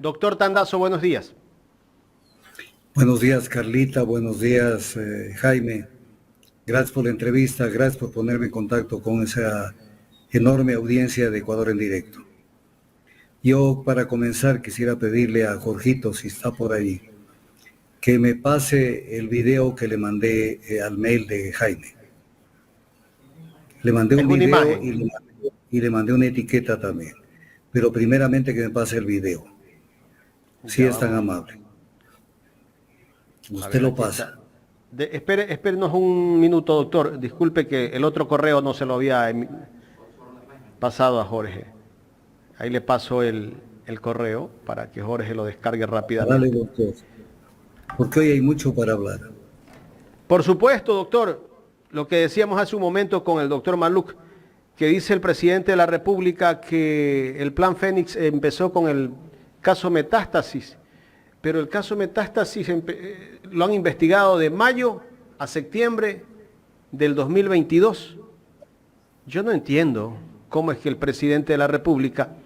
Doctor Tandazo, buenos días. Buenos días, Carlita. Buenos días, Jaime. Gracias por la entrevista. Gracias por ponerme en contacto con esa enorme audiencia de Ecuador en directo. Yo, para comenzar, quisiera pedirle a Jorgito, si está por ahí, que me pase el video que le mandé al mail de Jaime. Le mandé un video y le mandé una etiqueta también. Pero primeramente que me pase el video. Si es tan amable. Usted lo pasa. Espérenos un minuto, doctor. Disculpe que el otro correo no se lo había pasado a Jorge. Ahí le paso el correo para que Jorge lo descargue rápidamente. Dale, doctor. Porque hoy hay mucho para hablar. Por supuesto, doctor. Lo que decíamos hace un momento con el doctor Maluk, que dice el presidente de la República que el Plan Fénix empezó con el caso Metástasis, pero el caso Metástasis lo han investigado de mayo a septiembre del 2022. Yo no entiendo cómo es que el presidente de la República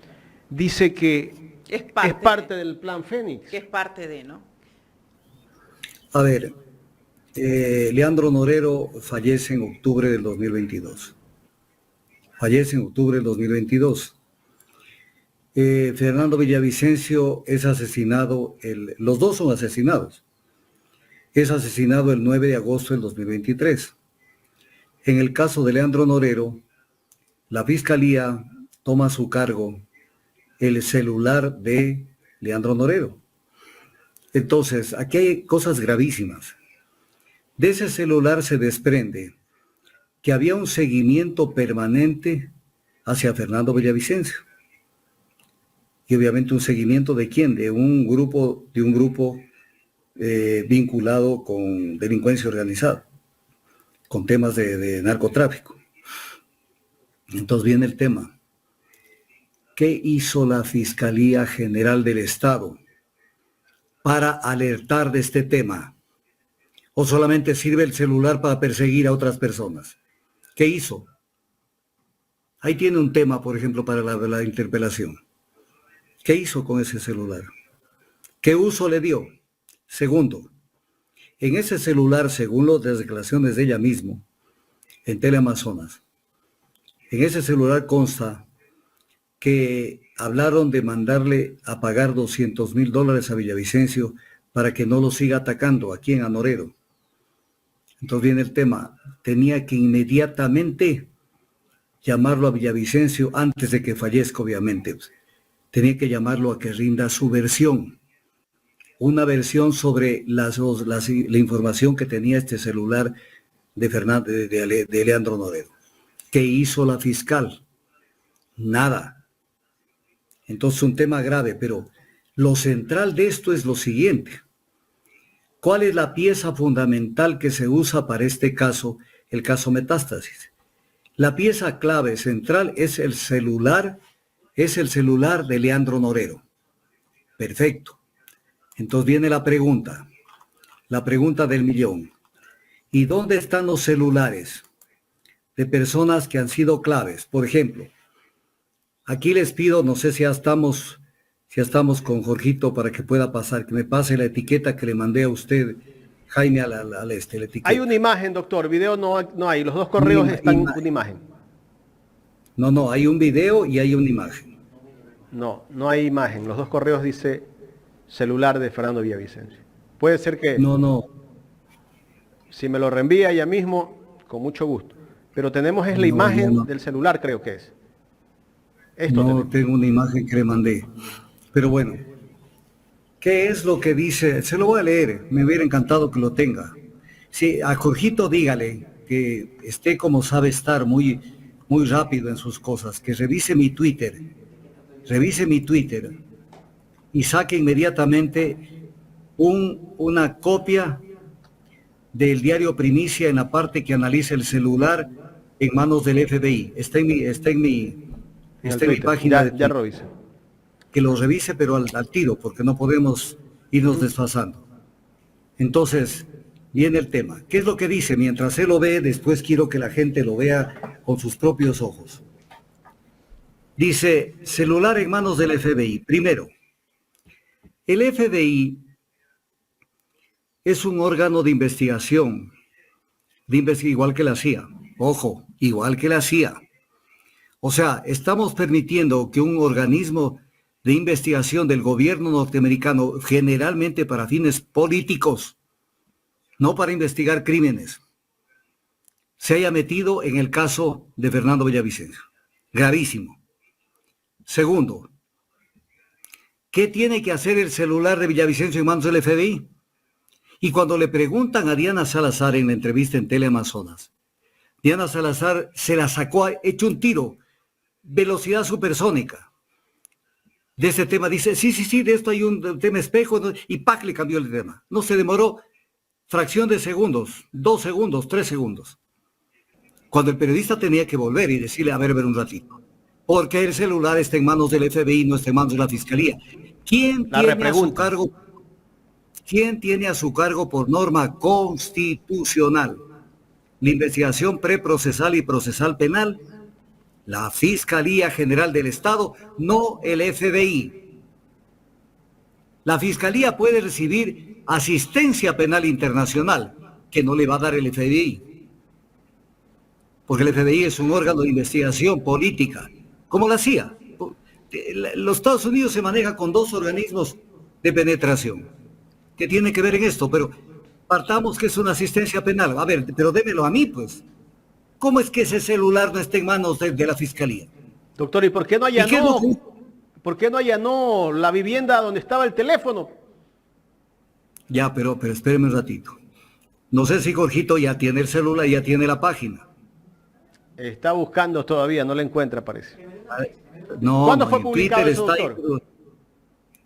dice que es parte del Plan Fénix. Que es parte de, ¿no? A ver, Leandro Norero fallece en octubre del 2022. Fallece en octubre del 2022. Fernando Villavicencio es asesinado, los dos son asesinados. Es asesinado el 9 de agosto del 2023. En el caso de Leandro Norero, la Fiscalía toma a su cargo el celular de Leandro Norero. Entonces, aquí hay cosas gravísimas. De ese celular se desprende que había un seguimiento permanente hacia Fernando Villavicencio. Y obviamente un seguimiento de quién, de un grupo vinculado con delincuencia organizada, con temas de narcotráfico. Entonces viene el tema. ¿Qué hizo la Fiscalía General del Estado para alertar de este tema? ¿O solamente sirve el celular para perseguir a otras personas? ¿Qué hizo? Ahí tiene un tema, por ejemplo, para la interpelación. ¿Qué hizo con ese celular? ¿Qué uso le dio? Segundo, en ese celular, según las declaraciones de ella misma, en Teleamazonas, en ese celular consta que hablaron de mandarle a pagar $200,000 a Villavicencio para que no lo siga atacando aquí en Norero. Entonces viene el tema, tenía que inmediatamente llamarlo a Villavicencio antes de que fallezca, obviamente. Tenía que llamarlo a que rinda su versión, una versión sobre la información que tenía este celular de Leandro Norero. ¿Qué hizo la fiscal? Nada. Entonces un tema grave, pero lo central de esto es lo siguiente. ¿Cuál es la pieza fundamental que se usa para este caso, el caso Metástasis? La pieza clave central es el celular de Leandro Norero. Perfecto. Entonces viene la pregunta del millón. ¿Y dónde están los celulares de personas que han sido claves? Por ejemplo, aquí les pido, no sé si ya estamos con Jorgito para que pueda pasar, que me pase la etiqueta que le mandé a usted, Jaime, la etiqueta. Hay una imagen, doctor, video no hay, los dos correos están una imagen. No, hay un video y hay una imagen. No hay imagen, los dos correos dice celular de Fernando Villavicencio. Puede ser que... No. Si me lo reenvía ya mismo, con mucho gusto. Pero tenemos la imagen del celular, creo que es. Tengo una imagen que le mandé. Pero bueno, ¿qué es lo que dice? Se lo voy a leer, me hubiera encantado que lo tenga. Sí, a Jorgito dígale que esté como sabe estar, muy rápido en sus cosas, que revise mi Twitter y saque inmediatamente una copia del diario Primicia en la parte que analiza el celular en manos del FBI. Está en mi página. Ya revise. Que lo revise, pero al tiro, porque no podemos irnos desfasando. Entonces, viene el tema. ¿Qué es lo que dice? Mientras él lo ve, después quiero que la gente lo vea con sus propios ojos. Dice, celular en manos del FBI. Primero, El FBI es un órgano de investigación, igual que la CIA. Ojo, igual que la CIA. O sea, estamos permitiendo que un organismo de investigación del gobierno norteamericano, generalmente para fines políticos, no para investigar crímenes, se haya metido en el caso de Fernando Villavicencio. Gravísimo. Segundo, ¿qué tiene que hacer el celular de Villavicencio en manos del FBI? Y cuando le preguntan a Diana Salazar en la entrevista en Teleamazonas, Diana Salazar se la sacó, hecho un tiro, velocidad supersónica. De ese tema dice, sí, de esto hay un tema espejo, ¿no? Y ¡pac! Le cambió el tema. No se demoró fracción de segundos, 2 segundos, 3 segundos. Cuando el periodista tenía que volver y decirle, a ver un ratito, ¿por qué el celular está en manos del FBI y no está en manos de la Fiscalía? ¿Quién tiene a su cargo por norma constitucional la investigación preprocesal y procesal penal? La Fiscalía General del Estado, no el FBI. La Fiscalía puede recibir asistencia penal internacional, que no le va a dar el FBI, porque el FBI es un órgano de investigación política, como la CIA. Los Estados Unidos se maneja con 2 organismos de penetración, que tienen que ver en esto, pero partamos que es una asistencia penal. A ver, pero démelo a mí, pues. ¿Cómo es que ese celular no está en manos de la Fiscalía? Doctor, ¿y por qué no allanó la vivienda donde estaba el teléfono? Ya, pero espéreme un ratito. No sé si Jorgito ya tiene el celular, ya tiene la página. Está buscando todavía, no la encuentra, parece. No, ¿Cuándo fue publicado Twitter eso, doctor?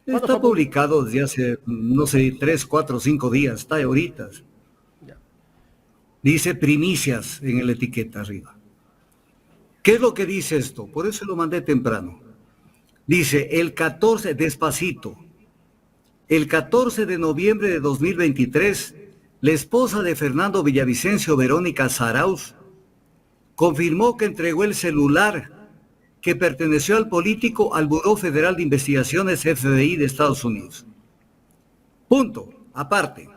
Está publicado desde hace, no sé, 3, 4, 5 días. Está ahorita. Ya. Dice primicias en la etiqueta arriba. ¿Qué es lo que dice esto? Por eso lo mandé temprano. Dice, el 14, despacito, el 14 de noviembre de 2023, la esposa de Fernando Villavicencio, Verónica Zarauz, confirmó que entregó el celular que perteneció al político al Buró Federal de Investigaciones FBI de Estados Unidos. Punto. Aparte,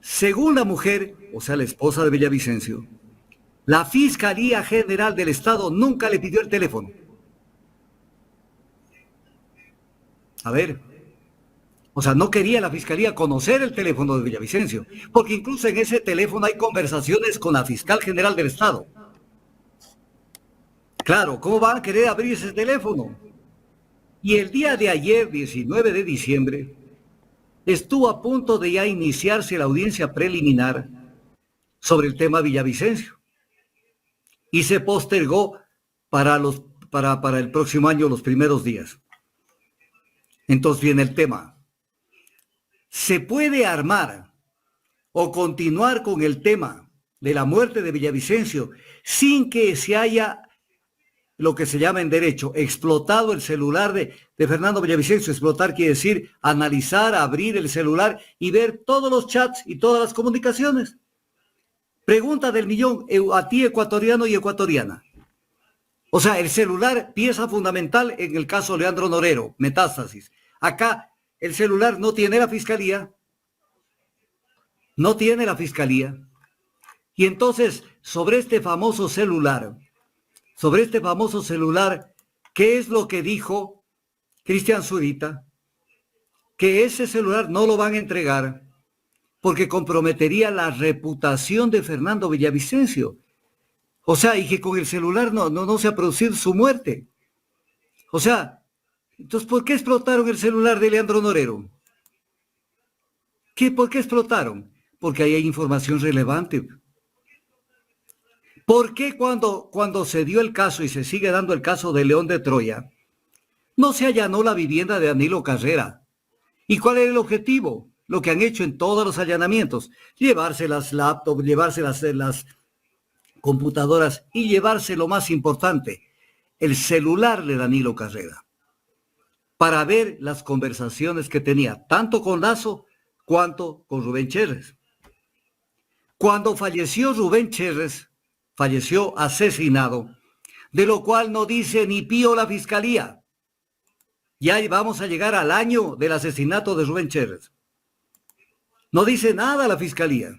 según la mujer, o sea, la esposa de Villavicencio, la Fiscalía General del Estado nunca le pidió el teléfono. A ver, o sea, no quería la Fiscalía conocer el teléfono de Villavicencio, porque incluso en ese teléfono hay conversaciones con la Fiscal General del Estado. Claro, ¿cómo van a querer abrir ese teléfono? Y el día de ayer, 19 de diciembre, estuvo a punto de ya iniciarse la audiencia preliminar sobre el tema Villavicencio. Y se postergó para el próximo año, los primeros días. Entonces viene el tema. ¿Se puede armar o continuar con el tema de la muerte de Villavicencio sin que se haya lo que se llama en derecho explotado el celular de Fernando Villavicencio? Explotar quiere decir analizar, abrir el celular y ver todos los chats y todas las comunicaciones. Pregunta del millón a ti, ecuatoriano y ecuatoriana. O sea, el celular, pieza fundamental en el caso Leandro Norero, Metástasis. Acá el celular no tiene la Fiscalía. No tiene la Fiscalía. Y entonces, sobre este famoso celular, ¿qué es lo que dijo Cristian Zurita? Que ese celular no lo van a entregar porque comprometería la reputación de Fernando Villavicencio. O sea, y que con el celular no se ha producido su muerte. O sea, entonces, ¿por qué explotaron el celular de Leandro Norero? ¿Por qué explotaron? Porque ahí hay información relevante. ¿Por qué cuando se dio el caso y se sigue dando el caso de León de Troya, no se allanó la vivienda de Danilo Carrera? ¿Y cuál era el objetivo? Lo que han hecho en todos los allanamientos: llevarse las laptops, llevarse las computadoras y llevarse lo más importante, el celular de Danilo Carrera, para ver las conversaciones que tenía, tanto con Lazo cuanto con Rubén Cherres. Cuando falleció Rubén Cherres, falleció asesinado, de lo cual no dice ni pío la Fiscalía. Ya vamos a llegar al año del asesinato de Rubén Cherres. No dice nada la fiscalía.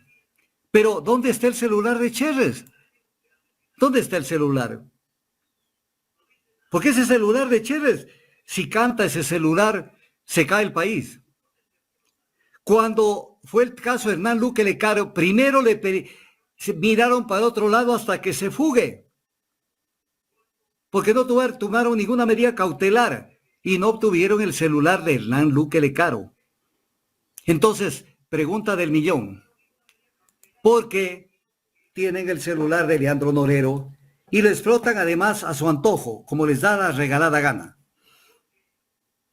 Pero ¿dónde está el celular de Cherres? ¿Dónde está el celular? Porque ese celular de Cherres, si canta ese celular, se cae el país. Cuando fue el caso de Hernán Luque Lecaro, primero se miraron para otro lado hasta que se fugue. Porque no tomaron ninguna medida cautelar y no obtuvieron el celular de Hernán Luque Lecaro. Entonces, pregunta del millón. ¿Por qué tienen el celular de Leandro Norero y lo explotan además a su antojo, como les da la regalada gana?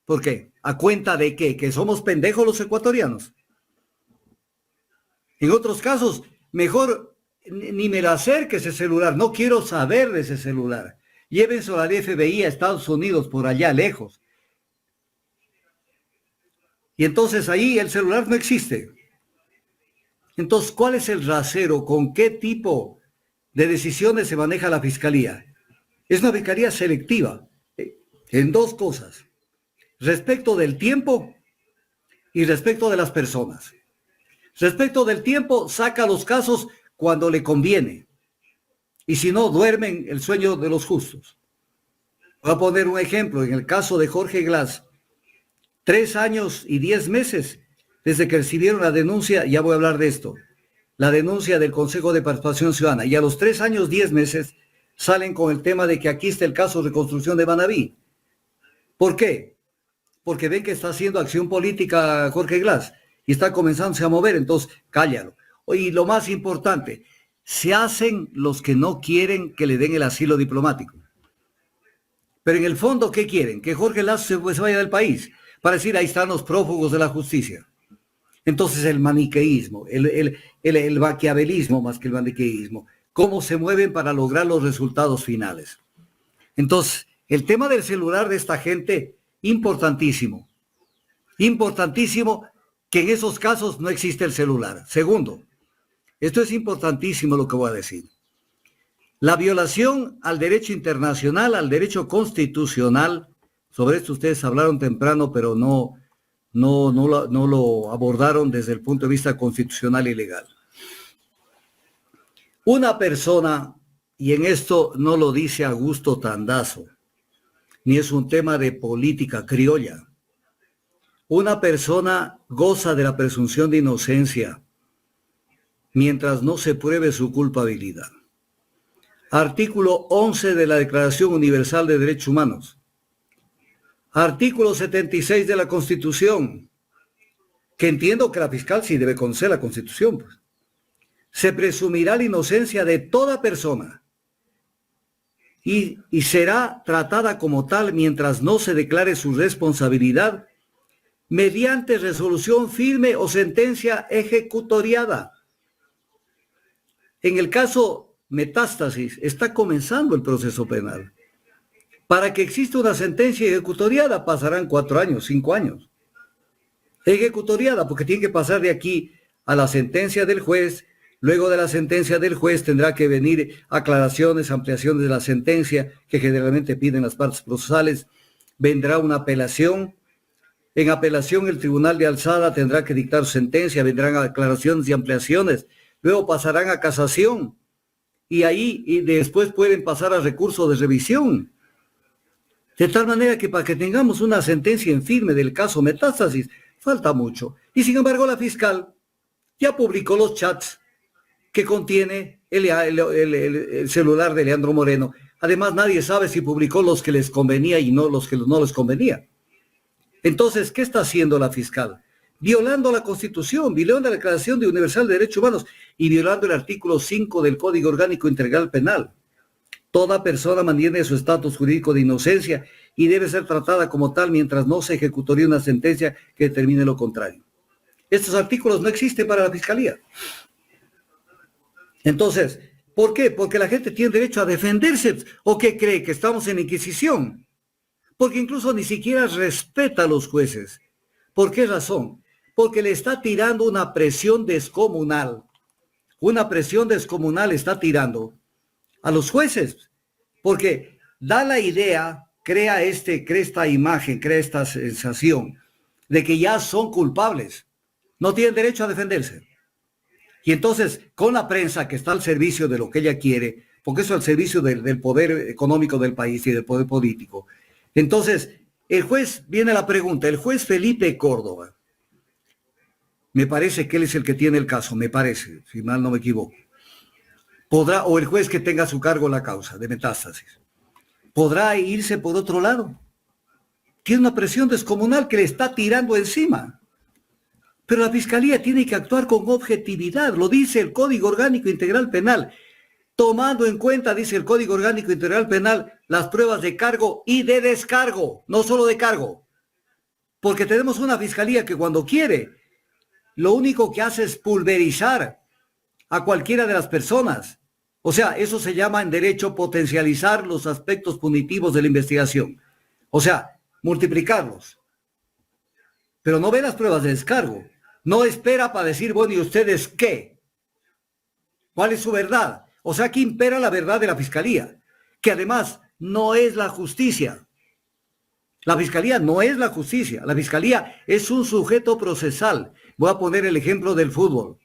¿Por qué? ¿A cuenta de qué? ¿Que somos pendejos los ecuatorianos? En otros casos, mejor ni me lo acerque ese celular, no quiero saber de ese celular. Llévenselo al FBI a Estados Unidos, por allá lejos. Y entonces ahí el celular no existe. Entonces, ¿cuál es el rasero? ¿Con qué tipo de decisiones se maneja la fiscalía? Es una fiscalía selectiva en dos cosas: respecto del tiempo y respecto de las personas. Respecto del tiempo, saca los casos cuando le conviene. Y si no, duermen el sueño de los justos. Voy a poner un ejemplo. En el caso de Jorge Glass, 3 años y 10 meses desde que recibieron la denuncia, ya voy a hablar de esto, la denuncia del Consejo de Participación Ciudadana, y a los 3 años, 10 meses, salen con el tema de que aquí está el caso de reconstrucción de Manabí. ¿Por qué? Porque ven que está haciendo acción política Jorge Glass y está comenzándose a mover, entonces cállalo. Y lo más importante, se hacen los que no quieren que le den el asilo diplomático. Pero en el fondo, ¿qué quieren? Que Jorge Glass se vaya del país, para decir, ahí están los prófugos de la justicia. Entonces el maniqueísmo, el maquiavelismo más que el maniqueísmo, cómo se mueven para lograr los resultados finales. Entonces, el tema del celular de esta gente, importantísimo. Importantísimo que en esos casos no existe el celular. Segundo, esto es importantísimo lo que voy a decir. La violación al derecho internacional, al derecho constitucional, sobre esto ustedes hablaron temprano, pero no lo abordaron desde el punto de vista constitucional y legal. Una persona, y en esto no lo dice Augusto Tandazo, ni es un tema de política criolla, una persona goza de la presunción de inocencia mientras no se pruebe su culpabilidad. Artículo 11 de la Declaración Universal de Derechos Humanos. Artículo 76 de la Constitución, que entiendo que la fiscal sí debe conocer la Constitución, pues. Se presumirá la inocencia de toda persona y será tratada como tal mientras no se declare su responsabilidad mediante resolución firme o sentencia ejecutoriada. En el caso Metástasis está comenzando el proceso penal. Para que exista una sentencia ejecutoriada pasarán 4 años, 5 años. Ejecutoriada, porque tiene que pasar de aquí a la sentencia del juez. Luego de la sentencia del juez tendrá que venir aclaraciones, ampliaciones de la sentencia que generalmente piden las partes procesales. Vendrá una apelación. En apelación el tribunal de alzada tendrá que dictar su sentencia. Vendrán aclaraciones y ampliaciones. Luego pasarán a casación. Y después pueden pasar a recurso de revisión. De tal manera que para que tengamos una sentencia en firme del caso Metástasis, falta mucho. Y sin embargo la fiscal ya publicó los chats que contiene el celular de Leandro Moreno. Además, nadie sabe si publicó los que les convenía y no los que no les convenía. Entonces, ¿qué está haciendo la fiscal? Violando la Constitución, violando la Declaración Universal de Derechos Humanos y violando el artículo 5 del Código Orgánico Integral Penal. Toda persona mantiene su estatus jurídico de inocencia y debe ser tratada como tal mientras no se ejecutaría una sentencia que determine lo contrario. Estos artículos no existen para la fiscalía. Entonces, ¿por qué? Porque la gente tiene derecho a defenderse. ¿O qué cree? ¿Que estamos en Inquisición? Porque incluso ni siquiera respeta a los jueces. ¿Por qué razón? Porque le está tirando una presión descomunal. Una presión descomunal está tirando a los jueces. Porque da la idea crea esta imagen, crea esta sensación de que ya son culpables, no tienen derecho a defenderse. Y entonces, con la prensa que está al servicio de lo que ella quiere, porque eso es al servicio del poder económico del país y del poder político, entonces, el juez, viene la pregunta, el juez Felipe Córdoba, me parece que él es el que tiene el caso, me parece, si mal no me equivoco, podrá, o el juez que tenga a su cargo la causa de Metástasis, podrá irse por otro lado. Tiene una presión descomunal que le está tirando encima. Pero la Fiscalía tiene que actuar con objetividad, lo dice el Código Orgánico Integral Penal, tomando en cuenta, dice el Código Orgánico Integral Penal, las pruebas de cargo y de descargo, no solo de cargo. Porque tenemos una Fiscalía que cuando quiere, lo único que hace es pulverizar a cualquiera de las personas. O sea, eso se llama en derecho potencializar los aspectos punitivos de la investigación. O sea, multiplicarlos. Pero no ve las pruebas de descargo. No espera para decir, bueno, ¿y ustedes qué? ¿Cuál es su verdad? O sea, aquí impera la verdad de la Fiscalía, que además no es la justicia. La Fiscalía no es la justicia. La Fiscalía es un sujeto procesal. Voy a poner el ejemplo del fútbol.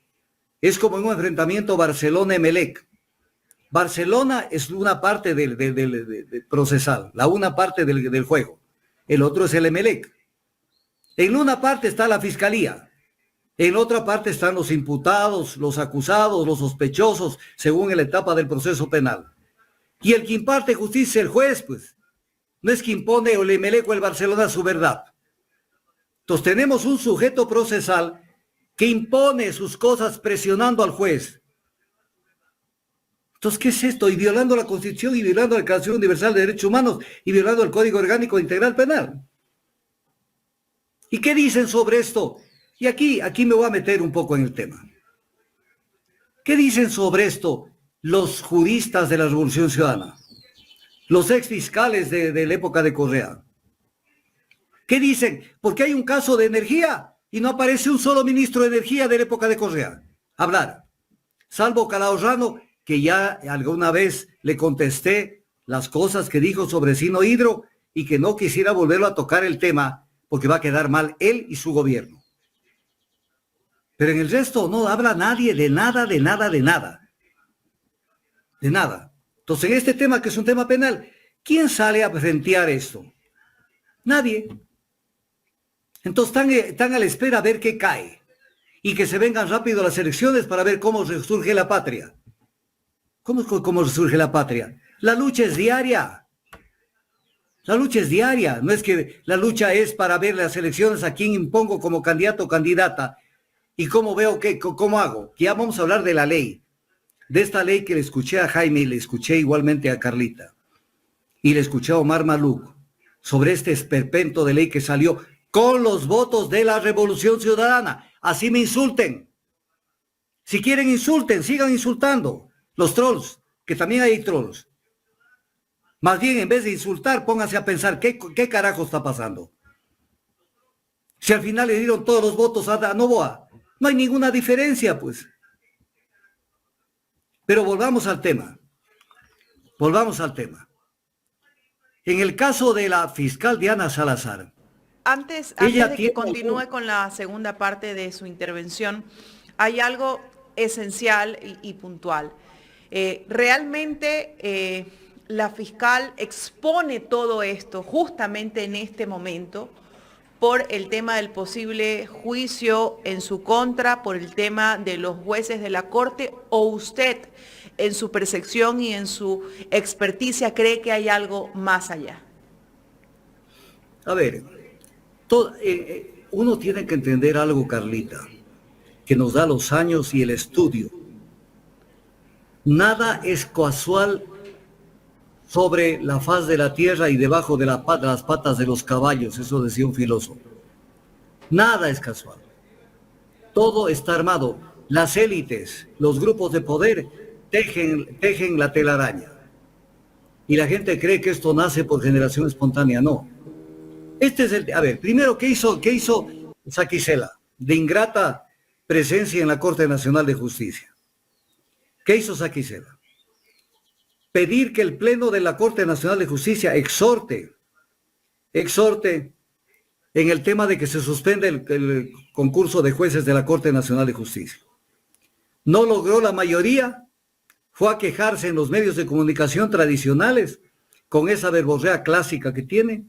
Es como en un enfrentamiento Barcelona-Emelec. Barcelona es una parte del procesal, una parte del juego. El otro es el Emelec. En una parte está la Fiscalía. En otra parte están los imputados, los acusados, los sospechosos, según la etapa del proceso penal. Y el que imparte justicia es el juez, pues. No es que impone o el Emelec o el Barcelona su verdad. Entonces tenemos un sujeto procesal que impone sus cosas presionando al juez. Entonces, ¿qué es esto? Y violando la Constitución y violando la Declaración Universal de Derechos Humanos y violando el Código Orgánico Integral Penal. ¿Y qué dicen sobre esto? Y aquí me voy a meter un poco en el tema. ¿Qué dicen sobre esto los juristas de la Revolución Ciudadana? Los exfiscales de la época de Correa. ¿Qué dicen? Porque hay un caso de energía y no aparece un solo ministro de energía de la época de Correa. Hablar. Salvo Calahorrano, que ya alguna vez le contesté las cosas que dijo sobre Sino Hidro y que no quisiera volverlo a tocar el tema porque va a quedar mal él y su gobierno. Pero en el resto no habla nadie de nada, de nada, de nada. De nada. Entonces, en este tema, que es un tema penal, ¿quién sale a frentear esto? Nadie. Entonces, están a la espera a ver qué cae. Y que se vengan rápido las elecciones para ver cómo resurge la patria. ¿Cómo resurge la patria? La lucha es diaria. La lucha es diaria. No es que la lucha es para ver las elecciones a quién impongo como candidato o candidata. ¿Y cómo veo cómo hago? Que ya vamos a hablar de la ley. De esta ley que le escuché a Jaime y le escuché igualmente a Carlita. Y le escuché a Omar Maluk. Sobre este esperpento de ley que salió con los votos de la Revolución Ciudadana. Así me insulten. Si quieren insulten, sigan insultando. Los trolls, que también hay trolls. Más bien, en vez de insultar, pónganse a pensar qué carajo está pasando. Si al final le dieron todos los votos a Novoa. No hay ninguna diferencia, pues. Pero volvamos al tema. Volvamos al tema. En el caso de la fiscal Diana Salazar. Antes de que continúe con la segunda parte de su intervención, hay algo esencial y puntual. Realmente la fiscal expone todo esto justamente en este momento por el tema del posible juicio en su contra, por el tema de los jueces de la Corte, o usted en su percepción y en su experticia cree que hay algo más allá. A ver, uno tiene que entender algo, Carlita, que nos da los años y el estudio. Nada es casual sobre la faz de la tierra y debajo de las patas de los caballos, eso decía un filósofo. Nada es casual. Todo está armado. Las élites, los grupos de poder tejen la telaraña. Y la gente cree que esto nace por generación espontánea. No. A ver, primero, ¿qué hizo Saquicela? De ingrata presencia en la Corte Nacional de Justicia. ¿Qué hizo Saquicela? Pedir que el Pleno de la Corte Nacional de Justicia exhorte exhorte en el tema de que se suspende el concurso de jueces de la Corte Nacional de Justicia. No logró la mayoría, fue a quejarse en los medios de comunicación tradicionales con esa verborrea clásica que tiene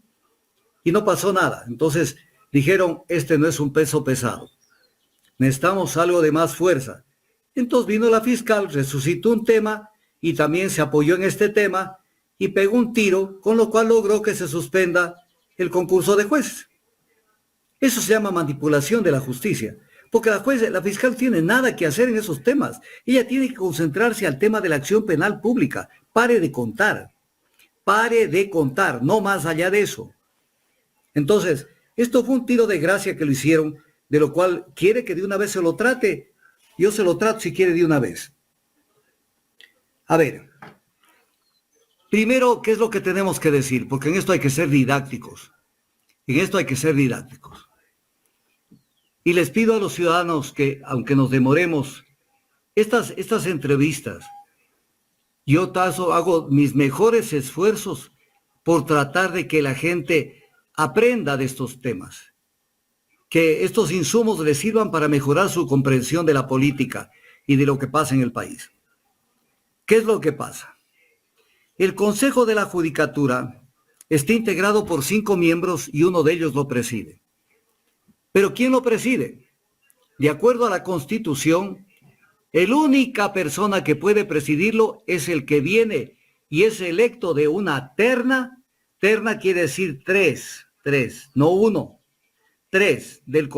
y no pasó nada. Entonces dijeron, este no es un peso pesado, necesitamos algo de más fuerza. Entonces vino la fiscal, resucitó un tema y también se apoyó en este tema y pegó un tiro, con lo cual logró que se suspenda el concurso de jueces. Eso se llama manipulación de la justicia, porque la fiscal tiene nada que hacer en esos temas. Ella tiene que concentrarse al tema de la acción penal pública. Pare de contar, no más allá de eso. Entonces, esto fue un tiro de gracia que lo hicieron, de lo cual quiere que de una vez se lo trate. Yo se lo trato si quiere de una vez. A ver, primero, ¿qué es lo que tenemos que decir? Porque en esto hay que ser didácticos. Y les pido a los ciudadanos que, aunque nos demoremos, estas entrevistas, yo hago mis mejores esfuerzos por tratar de que la gente aprenda de estos temas, que estos insumos les sirvan para mejorar su comprensión de la política y de lo que pasa en el país. ¿Qué es lo que pasa? El Consejo de la Judicatura está integrado por 5 miembros y uno de ellos lo preside. ¿Pero quién lo preside? De acuerdo a la Constitución, la única persona que puede presidirlo es el que viene y es electo de una terna. Terna quiere decir tres, no uno, 3 de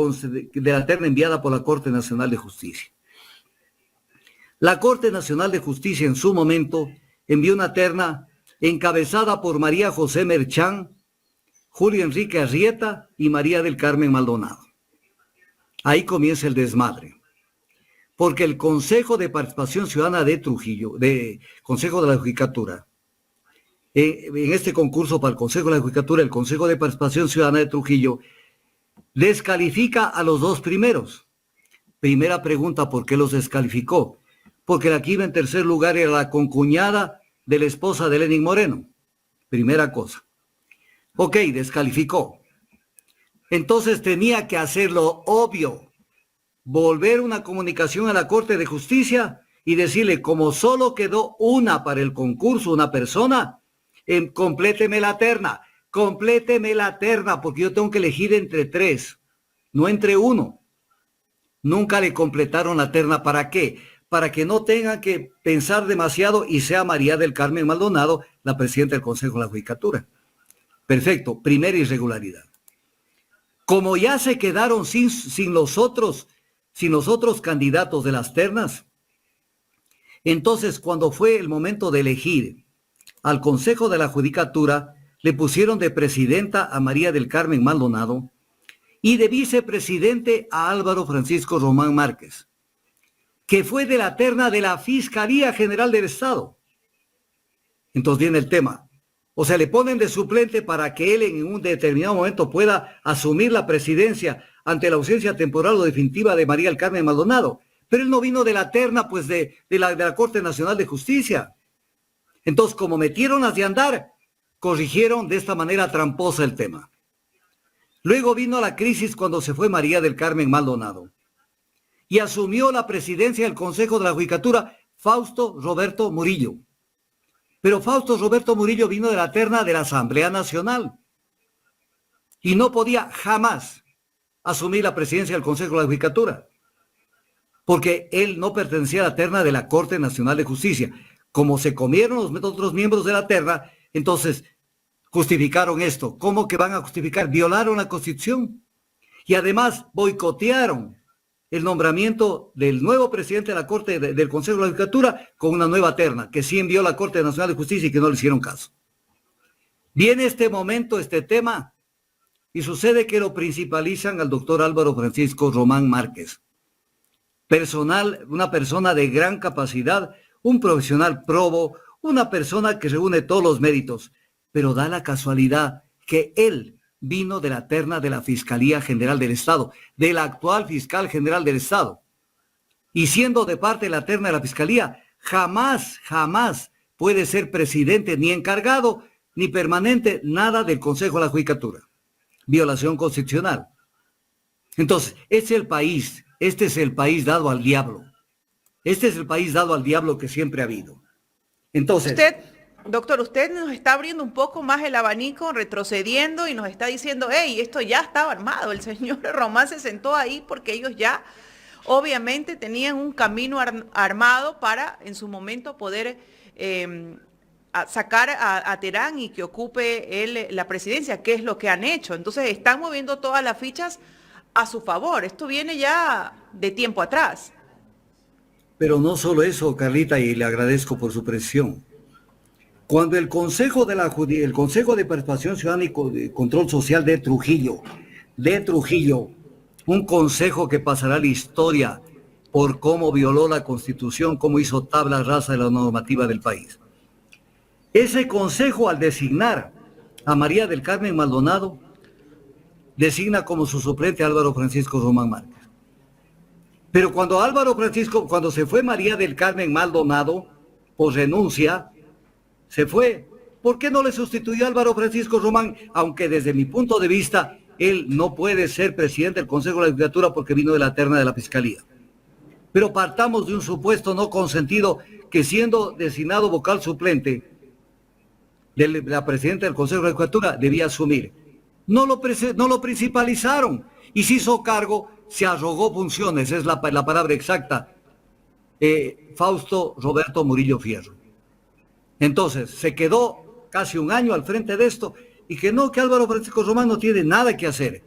la terna enviada por la Corte Nacional de Justicia. La Corte Nacional de Justicia en su momento envió una terna encabezada por María José Merchán, Julio Enrique Arrieta y María del Carmen Maldonado. Ahí comienza el desmadre, porque el Consejo de Participación Ciudadana de Trujillo, Consejo de la Judicatura, en este concurso para el Consejo de la Judicatura, el Consejo de Participación Ciudadana de Trujillo descalifica a los 2 primeros. Primera pregunta, ¿por qué los descalificó? Porque la que iba en tercer lugar era la concuñada de la esposa de Lenín Moreno. Primera cosa. Ok, descalificó. Entonces tenía que hacer lo obvio, volver una comunicación a la Corte de Justicia y decirle, como solo quedó una para el concurso, una persona, compléteme la terna, porque yo tengo que elegir entre 3, no entre 1. Nunca le completaron la terna. ¿Para qué? Para que no tengan que pensar demasiado y sea María del Carmen Maldonado la presidenta del Consejo de la Judicatura. Perfecto, primera irregularidad. Como ya se quedaron sin los otros candidatos de las ternas, entonces cuando fue el momento de elegir al Consejo de la Judicatura, le pusieron de presidenta a María del Carmen Maldonado y de vicepresidente a Álvaro Francisco Román Márquez, que fue de la terna de la Fiscalía General del Estado. Entonces viene el tema. O sea, le ponen de suplente para que él en un determinado momento pueda asumir la presidencia ante la ausencia temporal o definitiva de María del Carmen Maldonado. Pero él no vino de la terna, pues, de la Corte Nacional de Justicia. Entonces, como metieron las de andar, corrigieron de esta manera tramposa el tema. Luego vino la crisis cuando se fue María del Carmen Maldonado y asumió la presidencia del Consejo de la Judicatura Fausto Roberto Murillo. Pero Fausto Roberto Murillo vino de la terna de la Asamblea Nacional y no podía jamás asumir la presidencia del Consejo de la Judicatura, porque él no pertenecía a la terna de la Corte Nacional de Justicia. Como se comieron los otros miembros de la terna, entonces justificaron esto. ¿Cómo que van a justificar? Violaron la Constitución y además boicotearon el nombramiento del nuevo presidente de la Corte del Consejo de la Judicatura con una nueva terna, que sí envió la Corte Nacional de Justicia y que no le hicieron caso. Viene este momento, este tema, y sucede que lo principalizan al doctor Álvaro Francisco Román Márquez. Una persona de gran capacidad, un profesional probo, una persona que reúne todos los méritos, pero da la casualidad que él vino de la terna de la Fiscalía General del Estado, de la actual Fiscal General del Estado. Y siendo de parte de la terna de la Fiscalía, jamás puede ser presidente ni encargado ni permanente, nada del Consejo de la Judicatura. Violación constitucional. Entonces, este es el país dado al diablo. Este es el país dado al diablo que siempre ha habido. Entonces, doctor, usted nos está abriendo un poco más el abanico, retrocediendo y nos está diciendo, hey, esto ya estaba armado. El señor Román se sentó ahí porque ellos ya obviamente tenían un camino armado para en su momento poder sacar a Terán y que ocupe él la presidencia, que es lo que han hecho. Entonces están moviendo todas las fichas a su favor. Esto viene ya de tiempo atrás. pero no solo eso, Carlita, y le agradezco por su presión. Cuando el Consejo de Participación Ciudadana y Control Social de Trujillo, un consejo que pasará a la historia por cómo violó la Constitución, cómo hizo tabla rasa de la normativa del país. Ese consejo, al designar a María del Carmen Maldonado, designa como su suplente a Álvaro Francisco Román Márquez. Pero cuando se fue María del Carmen Maldonado, por renuncia, se fue. ¿Por qué no le sustituyó a Álvaro Francisco Román? Aunque desde mi punto de vista, él no puede ser presidente del Consejo de la Judicatura porque vino de la terna de la Fiscalía. Pero partamos de un supuesto no consentido que siendo designado vocal suplente de la presidenta del Consejo de la Judicatura debía asumir. No lo principalizaron y se hizo cargo, se arrogó funciones, es la palabra exacta, Fausto Roberto Murillo Fierro. Entonces, se quedó casi un año al frente de esto y que Álvaro Francisco Román no tiene nada que hacer.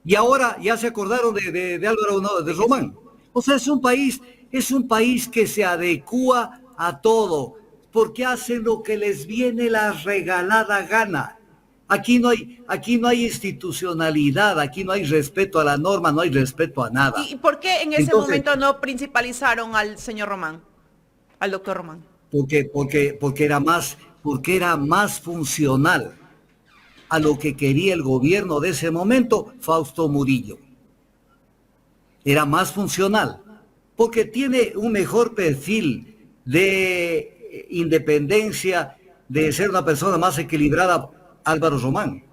Y ahora ya se acordaron de Álvaro de Román. O sea, es un país que se adecúa a todo, porque hacen lo que les viene la regalada gana. Aquí no hay institucionalidad, aquí no hay respeto a la norma, no hay respeto a nada. ¿Y por qué en ese momento no principalizaron al señor Román, al doctor Román? Porque era más funcional a lo que quería el gobierno de ese momento, Fausto Murillo. Era más funcional, porque tiene un mejor perfil de independencia, de ser una persona más equilibrada, Álvaro Román.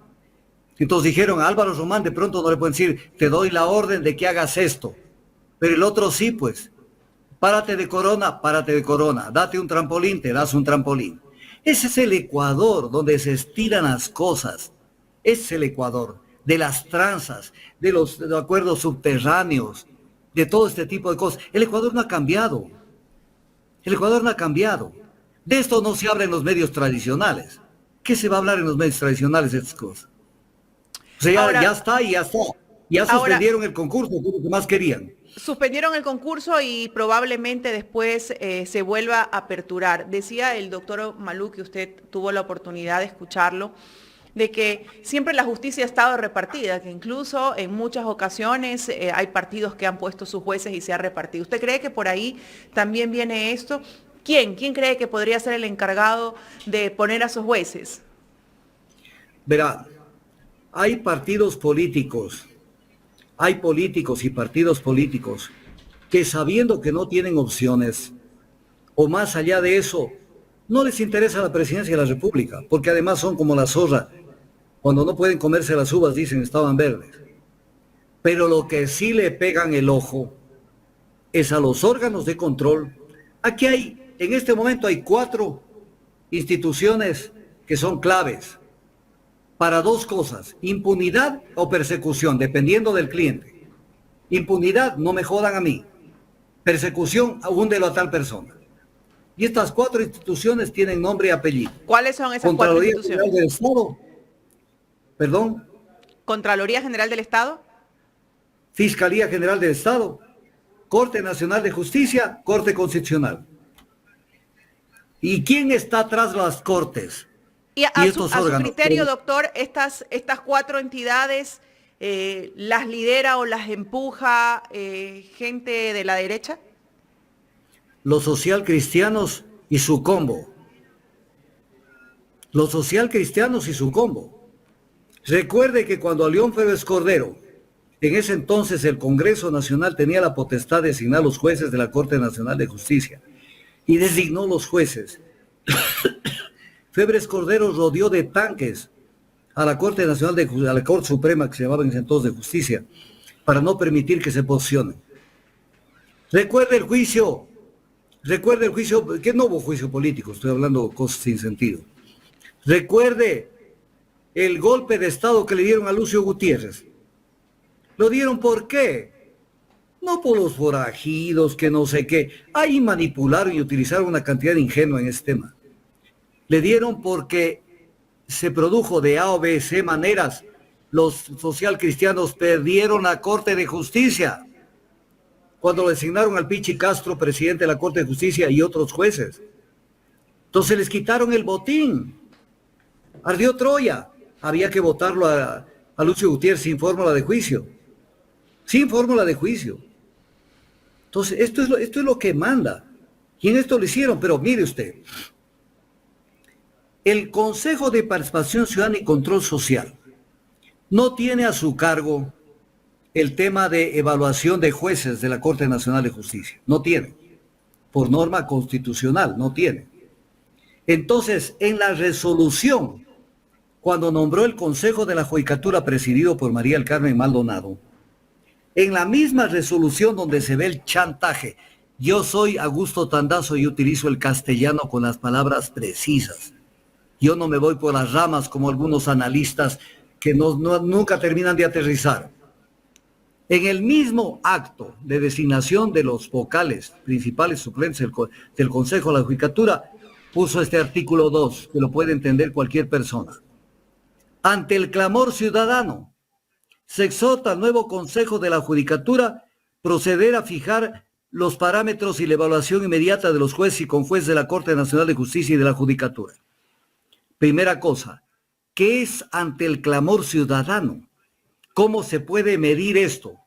Entonces dijeron a Álvaro Román, de pronto no le pueden decir, te doy la orden de que hagas esto, pero el otro sí, pues, párate de corona, date un trampolín, te das un trampolín. Ese es el Ecuador donde se estiran las cosas. Ese es el Ecuador de las tranzas, de los acuerdos subterráneos, de todo este tipo de cosas. El Ecuador no ha cambiado. De esto no se habla en los medios tradicionales. ¿Qué se va a hablar en los medios tradicionales de estas cosas? O sea, ya está. Ya suspendieron el concurso, que es lo que más querían. Suspendieron el concurso y probablemente después se vuelva a aperturar. Decía el doctor Maluk, que usted tuvo la oportunidad de escucharlo, de que siempre la justicia ha estado repartida, que incluso en muchas ocasiones hay partidos que han puesto sus jueces y se ha repartido. ¿Usted cree que por ahí también viene esto? ¿Quién cree que podría ser el encargado de poner a sus jueces? Verá, hay partidos políticos, hay políticos y partidos políticos que sabiendo que no tienen opciones, o más allá de eso, no les interesa la presidencia de la República, porque además son como la zorra. Cuando no pueden comerse las uvas dicen estaban verdes. Pero lo que sí le pegan el ojo es a los órganos de control. Aquí en este momento hay 4 instituciones que son claves para 2 cosas, impunidad o persecución, dependiendo del cliente. Impunidad, no me jodan a mí. Persecución, húndelo a tal persona. Y estas 4 instituciones tienen nombre y apellido. ¿Cuáles son esas 4 instituciones? General del Estado. ¿Perdón? Contraloría General del Estado. Fiscalía General del Estado. Corte Nacional de Justicia, Corte Constitucional. ¿Y quién está atrás de las cortes? Y a su criterio, doctor, estas 4 entidades, ¿las lidera o las empuja gente de la derecha? Los socialcristianos y su combo. Los socialcristianos y su combo. Recuerde que cuando a León Febres Cordero, en ese entonces el Congreso Nacional tenía la potestad de designar los jueces de la Corte Nacional de Justicia y designó los jueces. Febres Cordero rodeó de tanques a la Corte Nacional a la Corte Suprema, que se llamaba en ese entonces de Justicia, para no permitir que se posicionen. Recuerde el juicio, que no hubo juicio político, estoy hablando cosas sin sentido. Recuerde el golpe de Estado que le dieron a Lucio Gutiérrez. ¿Lo dieron por qué? No por los forajidos, que no sé qué. Ahí manipularon y utilizaron una cantidad ingenua en ese tema. Le dieron porque se produjo de A o B, C maneras. Los socialcristianos perdieron la Corte de Justicia cuando lo designaron al Pichi Castro presidente de la Corte de Justicia y otros jueces. Entonces les quitaron el botín. Ardió Troya. Había que votarlo a Lucio Gutiérrez sin fórmula de juicio. Sin fórmula de juicio. Entonces, esto es lo que manda. Y en esto lo hicieron, pero mire usted. El Consejo de Participación Ciudadana y Control Social no tiene a su cargo el tema de evaluación de jueces de la Corte Nacional de Justicia. No tiene. Por norma constitucional, no tiene. Entonces, en la resolución, cuando nombró el Consejo de la Judicatura presidido por María del Carmen Maldonado, en la misma resolución donde se ve el chantaje, yo soy Augusto Tandazo y utilizo el castellano con las palabras precisas. Yo no me voy por las ramas como algunos analistas que nunca terminan de aterrizar. En el mismo acto de designación de los vocales principales suplentes del Consejo de la Judicatura, puso este artículo 2, que lo puede entender cualquier persona. Ante el clamor ciudadano, se exhorta al nuevo Consejo de la Judicatura proceder a fijar los parámetros y la evaluación inmediata de los jueces y conjueces de la Corte Nacional de Justicia y de la Judicatura. Primera cosa, ¿qué es ante el clamor ciudadano? ¿Cómo se puede medir esto?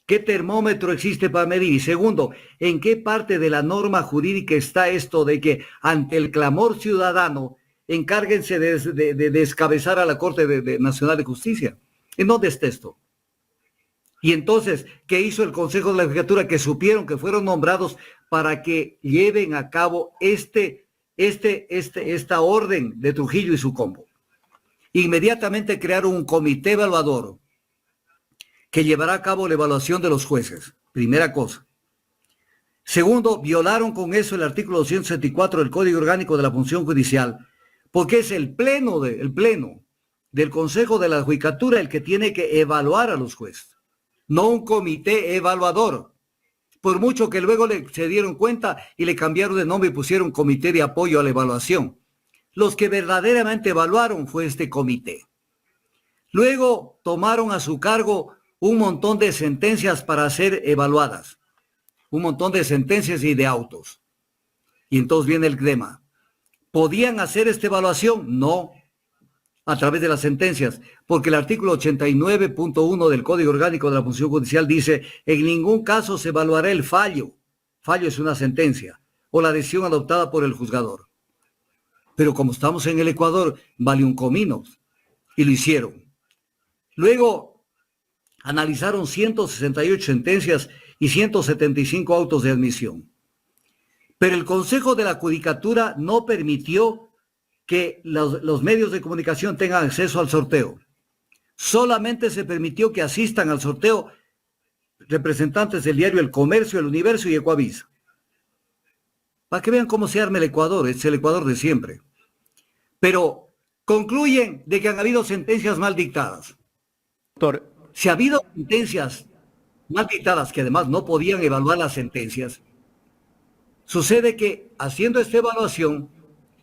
¿Qué termómetro existe para medir? Y segundo, ¿en qué parte de la norma jurídica está esto de que ante el clamor ciudadano encárguense de descabezar a la Corte Nacional de Justicia? ¿En dónde está esto? Y entonces, ¿qué hizo el Consejo de la Judicatura? Que supieron que fueron nombrados para que lleven a cabo esta orden de Trujillo y su combo. Inmediatamente crearon un comité evaluador que llevará a cabo la evaluación de los jueces. Primera cosa. Segundo, violaron con eso el artículo 274 del Código Orgánico de la Función Judicial, porque es el pleno del Consejo de la Judicatura el que tiene que evaluar a los jueces, no un comité evaluador. Por mucho que luego se dieron cuenta y le cambiaron de nombre y pusieron comité de apoyo a la evaluación. Los que verdaderamente evaluaron fue este comité. Luego tomaron a su cargo un montón de sentencias para ser evaluadas, un montón de sentencias y de autos. Y entonces viene el tema. ¿Podían hacer esta evaluación? No, a través de las sentencias, porque el artículo 89.1 del Código Orgánico de la Función Judicial dice: en ningún caso se evaluará el fallo. Fallo es una sentencia o la decisión adoptada por el juzgador. Pero como estamos en el Ecuador, vale un comino, y lo hicieron. Luego analizaron 168 sentencias y 175 autos de admisión. Pero el Consejo de la Judicatura no permitió que los medios de comunicación tengan acceso al sorteo. Solamente se permitió que asistan al sorteo representantes del diario El Comercio, El Universo y Ecuavisa. Para que vean cómo se arma el Ecuador, es el Ecuador de siempre. Pero concluyen de que han habido sentencias mal dictadas. Doctor, Si ha habido sentencias mal dictadas que además no podían evaluar las sentencias, sucede que haciendo esta evaluación,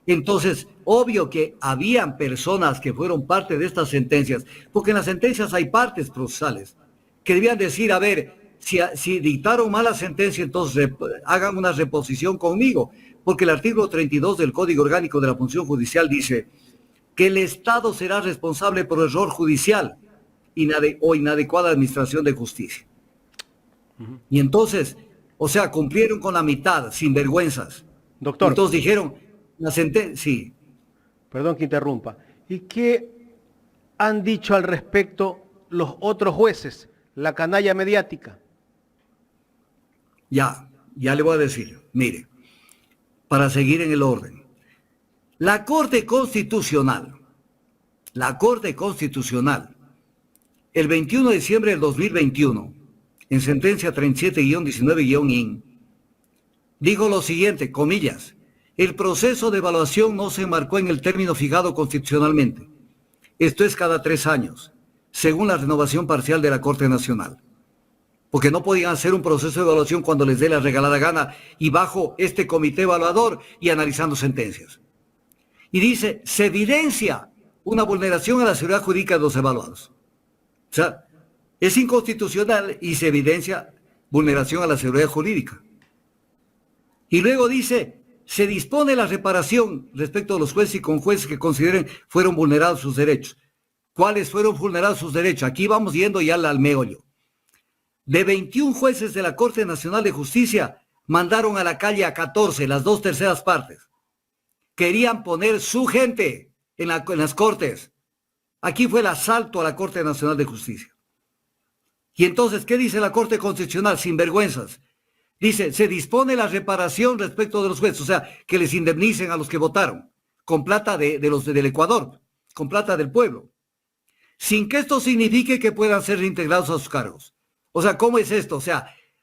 entonces obvio que habían personas que fueron parte de estas sentencias, porque en las sentencias hay partes procesales, que debían decir, a ver, si dictaron mala sentencia, entonces hagan una reposición conmigo, porque el artículo 32 del Código Orgánico de la Función Judicial dice que el Estado será responsable por error judicial o inadecuada administración de justicia. Y entonces, o sea, cumplieron con la mitad, sin vergüenzas. doctor, Entonces dijeron, la sentencia, sí. perdón que interrumpa. ¿Y qué han dicho al respecto los otros jueces, la canalla mediática? Ya le voy a decir, mire, para seguir en el orden. La Corte Constitucional, el 21 de diciembre del 2021, en sentencia 37-19-IN, dijo lo siguiente, comillas, el proceso de evaluación no se enmarcó en el término fijado constitucionalmente. Esto es cada 3 años, según la renovación parcial de la Corte Nacional. Porque no podían hacer un proceso de evaluación cuando les dé la regalada gana y bajo este comité evaluador y analizando sentencias. Y dice, se evidencia una vulneración a la seguridad jurídica de los evaluados. O sea, es inconstitucional y se evidencia vulneración a la seguridad jurídica. Y luego dice, se dispone la reparación respecto a los jueces y conjueces que consideren fueron vulnerados sus derechos. ¿Cuáles fueron vulnerados sus derechos? Aquí vamos yendo ya al meollo. De 21 jueces de la Corte Nacional de Justicia, mandaron a la calle a 14, las 2/3 partes. Querían poner su gente en las cortes. Aquí fue el asalto a la Corte Nacional de Justicia. Y entonces, ¿qué dice la Corte Constitucional? Sin vergüenzas. Dice, se dispone la reparación respecto de los jueces, o sea, que les indemnicen a los que votaron, con plata de los del Ecuador, con plata del pueblo, sin que esto signifique que puedan ser reintegrados a sus cargos. O sea, ¿cómo es esto?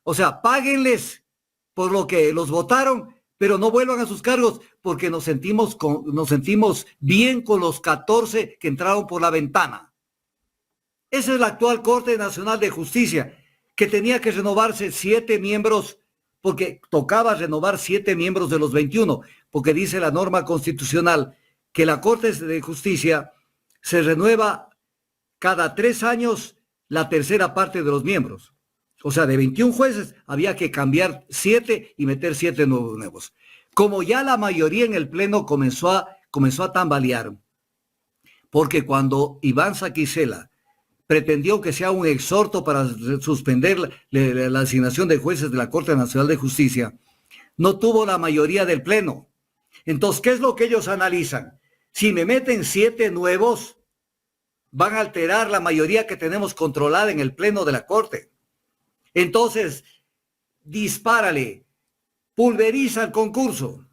O sea, páguenles por lo que los votaron, pero no vuelvan a sus cargos porque nos sentimos bien con los 14 que entraron por la ventana. Esa es la actual Corte Nacional de Justicia, que tenía que renovarse 7 miembros, porque tocaba renovar 7 miembros de los 21, porque dice la norma constitucional que la Corte de Justicia se renueva cada 3 años la tercera parte de los miembros. O sea, de 21 jueces había que cambiar 7 y meter 7 nuevos. Como ya la mayoría en el Pleno comenzó a tambalear, porque cuando Iván Saquicela pretendió que sea un exhorto para suspender la asignación de jueces de la Corte Nacional de Justicia, no tuvo la mayoría del Pleno. Entonces, ¿qué es lo que ellos analizan? Si me meten 7 nuevos, van a alterar la mayoría que tenemos controlada en el Pleno de la Corte. Entonces, dispárale, pulveriza el concurso,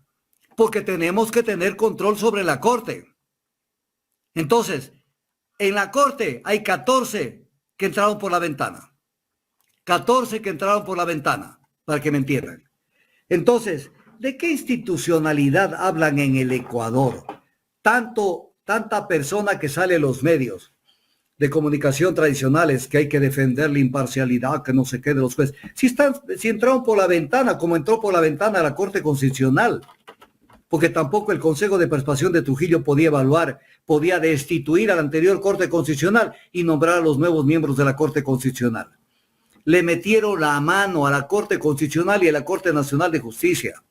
porque tenemos que tener control sobre la Corte. Entonces, en la Corte hay 14 que entraron por la ventana. 14 que entraron por la ventana, para que me entiendan. Entonces, ¿de qué institucionalidad hablan en el Ecuador? Tanta persona que sale en los medios de comunicación tradicionales, que hay que defender la imparcialidad, que no se quede los jueces. Si entraron por la ventana, como entró por la ventana la Corte Constitucional, porque tampoco el Consejo de Participación de Trujillo podía evaluar, podía destituir a la anterior Corte Constitucional y nombrar a los nuevos miembros de la Corte Constitucional. Le metieron la mano a la Corte Constitucional y a la Corte Nacional de Justicia.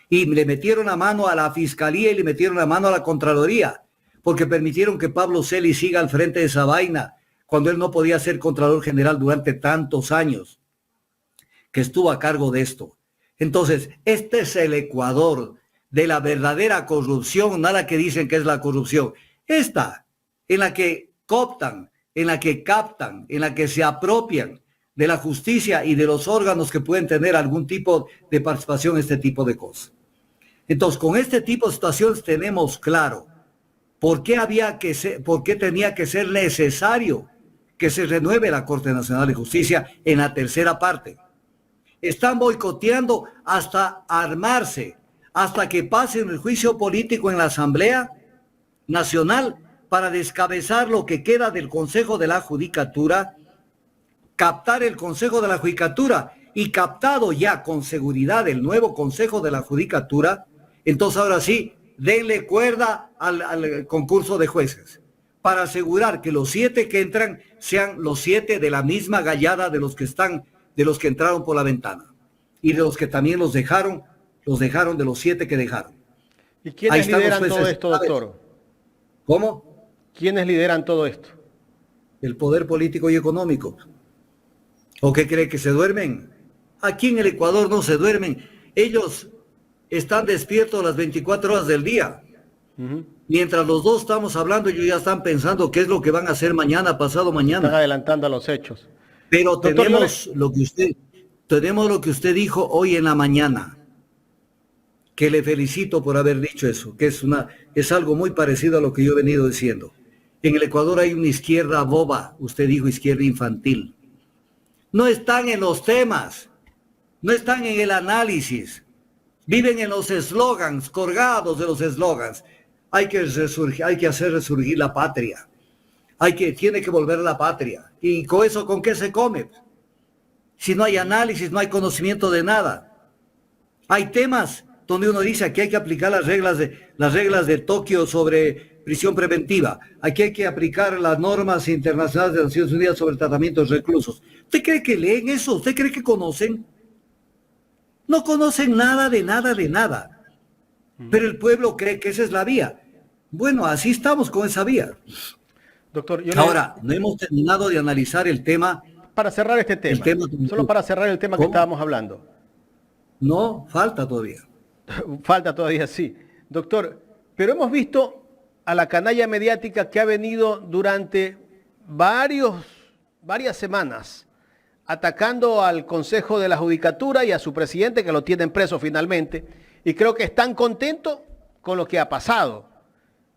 Y le metieron la mano a la Fiscalía y le metieron la mano a la Contraloría, porque permitieron que Pablo Celis siga al frente de esa vaina, cuando él no podía ser Contralor General durante tantos años que estuvo a cargo de esto. Entonces, este es el Ecuador de la verdadera corrupción, nada que dicen que es la corrupción. Esta, en la que cooptan, en la que captan, en la que se apropian de la justicia y de los órganos que pueden tener algún tipo de participación en este tipo de cosas. Entonces, con este tipo de situaciones tenemos claro por qué tenía que ser necesario que se renueve la Corte Nacional de Justicia en la tercera parte. Están boicoteando hasta armarse, hasta que pasen el juicio político en la Asamblea Nacional para descabezar lo que queda del Consejo de la Judicatura, captar el Consejo de la Judicatura y captado ya con seguridad el nuevo Consejo de la Judicatura, entonces ahora sí, denle cuerda al concurso de jueces para asegurar que los 7 que entran sean los 7 de la misma gallada de los que entraron por la ventana y de los que también los dejaron de los 7 que dejaron. ¿Y quiénes lideran todo esto, doctor? ¿Cómo? ¿Quiénes lideran todo esto? El poder político y económico. ¿O qué cree que se duermen? Aquí en el Ecuador no se duermen. Ellos están despiertos las 24 horas del día. Mientras los dos estamos hablando, ellos ya están pensando qué es lo que van a hacer mañana, pasado mañana. Están adelantando a los hechos. Pero tenemos lo que usted dijo hoy en la mañana, que le felicito por haber dicho eso, que es algo muy parecido a lo que yo he venido diciendo. En el Ecuador hay una izquierda boba, usted dijo izquierda infantil. No están en los temas, no están en el análisis, viven en los eslogans, colgados de los eslogans. Hay que hacer resurgir la patria, tiene que volver la patria. ¿Y con eso con qué se come? Si no hay análisis, no hay conocimiento de nada. Hay temas donde uno dice que hay que aplicar las reglas de Tokio sobre prisión preventiva. Aquí hay que aplicar las normas internacionales de Naciones Unidas sobre el tratamiento de reclusos. ¿Usted cree que leen eso? ¿Usted cree que conocen? No conocen nada de nada de nada. Pero el pueblo cree que esa es la vía. Bueno, así estamos con esa vía. Doctor, ahora, no hemos terminado de analizar el tema. Para cerrar este tema, solo para cerrar el tema que estábamos hablando. No, falta todavía. Falta todavía, sí. Doctor, pero hemos visto a la canalla mediática que ha venido durante varias semanas atacando al Consejo de la Judicatura y a su presidente, que lo tienen preso finalmente, y creo que están contentos con lo que ha pasado.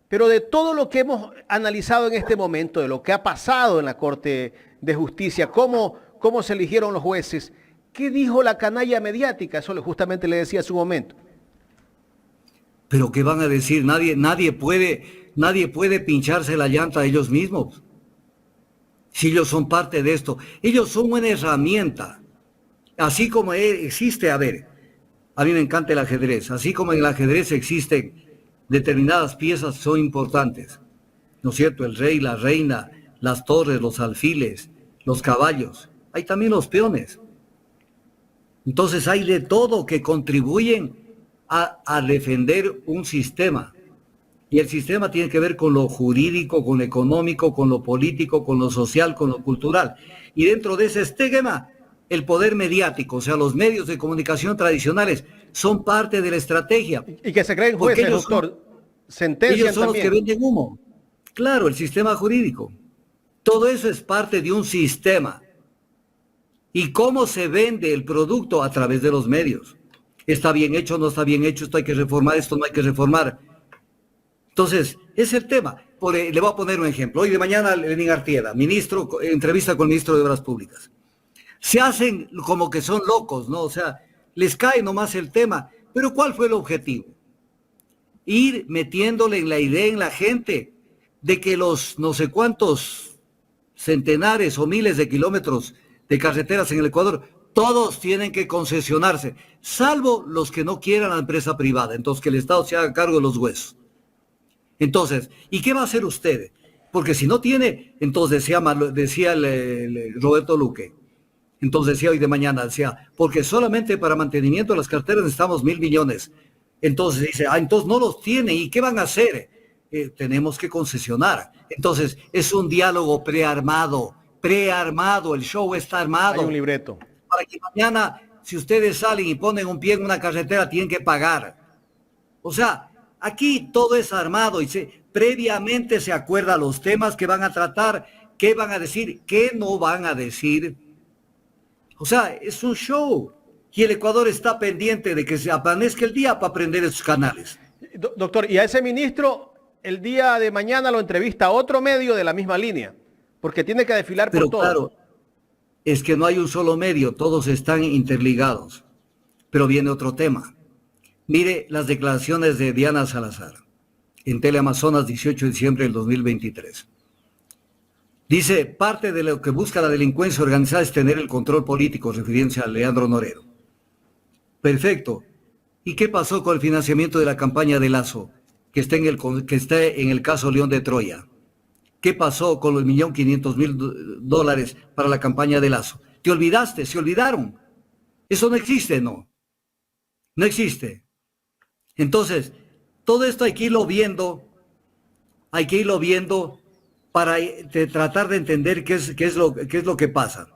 Pero de todo lo que hemos analizado en este momento, de lo que ha pasado en la Corte de Justicia, cómo se eligieron los jueces, ¿qué dijo la canalla mediática? Eso justamente le decía en su momento. Pero ¿qué van a decir? Nadie puede pincharse la llanta a ellos mismos. Si ellos son parte de esto, ellos son una herramienta. Así como existe, a mí me encanta el ajedrez, así como en el ajedrez existen determinadas piezas que son importantes, ¿no es cierto? El rey, la reina, las torres, los alfiles, los caballos, hay también los peones. Entonces hay de todo que contribuyen a defender un sistema. Y el sistema tiene que ver con lo jurídico, con lo económico, con lo político, con lo social, con lo cultural. Y dentro de ese esquema, el poder mediático, o sea, los medios de comunicación tradicionales, son parte de la estrategia. Y que se creen jueces, doctor. Ellos son los que venden humo. Claro, el sistema jurídico. Todo eso es parte de un sistema. ¿Y cómo se vende el producto? A través de los medios. ¿Está bien hecho, no está bien hecho? ¿Esto hay que reformar, esto no hay que reformar? Entonces, es el tema. Le voy a poner un ejemplo. Hoy de mañana, Lenín Artieda, entrevista con el ministro de Obras Públicas. Se hacen como que son locos, ¿no? O sea, les cae nomás el tema. Pero ¿cuál fue el objetivo? Ir metiéndole en la idea en la gente de que los no sé cuántos centenares o miles de kilómetros de carreteras en el Ecuador, todos tienen que concesionarse, salvo los que no quieran la empresa privada, entonces que el Estado se haga cargo de los huesos. Entonces, ¿y qué va a hacer usted? Porque si no tiene, entonces decía Roberto Luque, entonces decía hoy de mañana, porque solamente para mantenimiento de las carreteras necesitamos 1.000 millones. Entonces dice, entonces no los tiene, ¿y qué van a hacer? Tenemos que concesionar. Entonces, es un diálogo prearmado, el show está armado. Hay un libreto. Para que mañana, si ustedes salen y ponen un pie en una carretera, tienen que pagar. O sea, aquí todo es armado y previamente se acuerda los temas que van a tratar, qué van a decir, qué no van a decir. O sea, es un show. Y el Ecuador está pendiente de que se amanezca el día para prender esos canales. Doctor, y a ese ministro el día de mañana lo entrevista otro medio de la misma línea, porque tiene que desfilar por todo. Claro, es que no hay un solo medio, todos están interligados. Pero viene otro tema. Mire las declaraciones de Diana Salazar en Teleamazonas, 18 de diciembre del 2023. Dice, parte de lo que busca la delincuencia organizada es tener el control político, refiriéndose a Leandro Norero. Perfecto. ¿Y qué pasó con el financiamiento de la campaña de Lazo, que está en el caso León de Troya? ¿Qué pasó con los $1.500.000 para la campaña de Lazo? ¿Te olvidaste? ¿Se olvidaron? Eso no existe, ¿no? No existe. Entonces, todo esto hay que irlo viendo para tratar de entender qué es lo que pasa.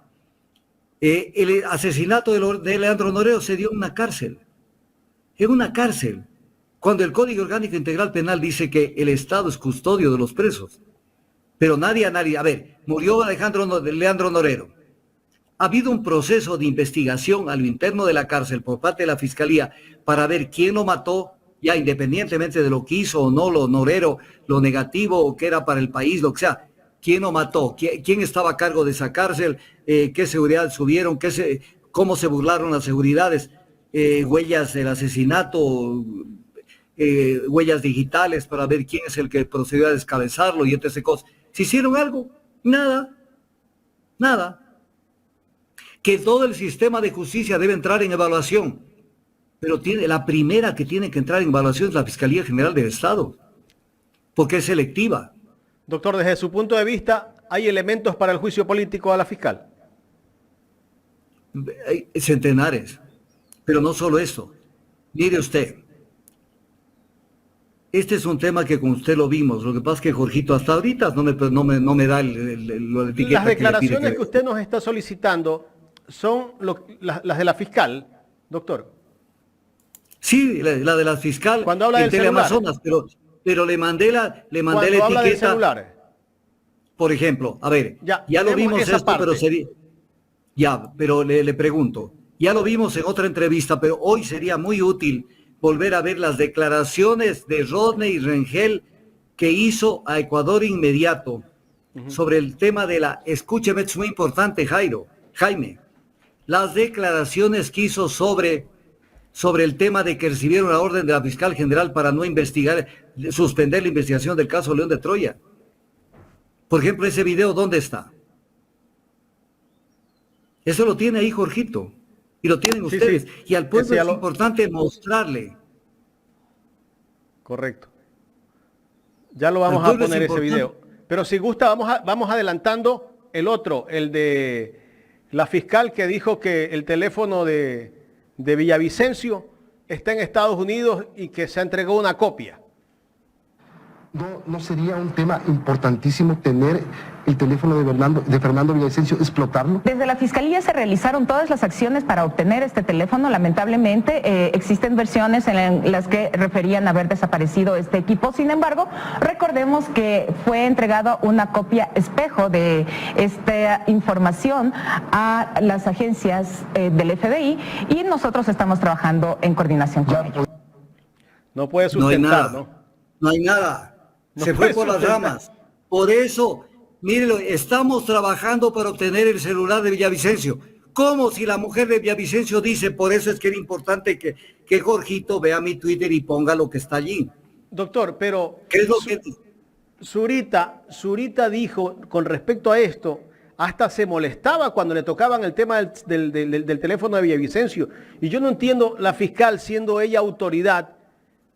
El asesinato de Leandro Norero se dio en una cárcel. Cuando el Código Orgánico Integral Penal dice que el Estado es custodio de los presos. Pero nadie, murió Leandro Norero. Ha habido un proceso de investigación a lo interno de la cárcel por parte de la Fiscalía para ver quién lo mató, ya independientemente de lo que hizo o no, lo honorero, lo negativo o que era para el país, lo que sea. ¿Quién lo mató? ¿Quién estaba a cargo de esa cárcel? ¿Qué seguridad subieron? ¿Cómo se burlaron las seguridades? Huellas del asesinato, huellas digitales para ver quién es el que procedió a descabezarlo y etc. cosas. ¿Se hicieron algo? Nada. Nada. Que todo el sistema de justicia debe entrar en evaluación, pero la primera que tiene que entrar en evaluación es la Fiscalía General del Estado, porque es selectiva. Doctor, desde su punto de vista, ¿hay elementos para el juicio político a la fiscal? Hay centenares, pero no solo eso. Mire usted, este es un tema que con usted lo vimos, lo que pasa es que Jorgito hasta ahorita no me da la etiqueta. Las declaraciones que usted nos está solicitando son las de la fiscal, doctor. Sí, la de la fiscal. Cuando habla del Teleamazonas, pero le mandé la etiqueta. Del celular. Por ejemplo, a ver, ya lo vimos esto, parte. pero pero le pregunto, ya lo vimos en otra entrevista, pero hoy sería muy útil volver a ver las declaraciones de Rodney Rengel que hizo a Ecuador Inmediato sobre el tema de escúcheme, es muy importante, Jaime, las declaraciones que hizo sobre el tema de que recibieron la orden de la fiscal general para no suspender la investigación del caso León de Troya. Por ejemplo, ese video, ¿dónde está? Eso lo tiene ahí Jorgito, y lo tienen ustedes, sí. Y al pueblo es importante mostrarle. Correcto. Ya lo vamos a poner ese video. Pero si gusta, vamos adelantando el otro, el de la fiscal que dijo que el teléfono de Villavicencio está en Estados Unidos y que se entregó una copia. ¿No sería un tema importantísimo tener el teléfono de Fernando Villavicencio, explotarlo? Desde la Fiscalía se realizaron todas las acciones para obtener este teléfono. Lamentablemente existen versiones en las que referían haber desaparecido este equipo. Sin embargo, recordemos que fue entregado una copia espejo de esta información a las agencias del FBI y nosotros estamos trabajando en coordinación con ellos. No puede sustentar, ¿no? No hay nada. Se fue por las ramas. Por eso, mírenlo, estamos trabajando para obtener el celular de Villavicencio. ¿Cómo si la mujer de Villavicencio dice, por eso es que era importante que Jorgito vea mi Twitter y ponga lo que está allí? Doctor, pero ¿qué es lo que Zurita dijo con respecto a esto, hasta se molestaba cuando le tocaban el tema del teléfono de Villavicencio. Y yo no entiendo, la fiscal, siendo ella autoridad,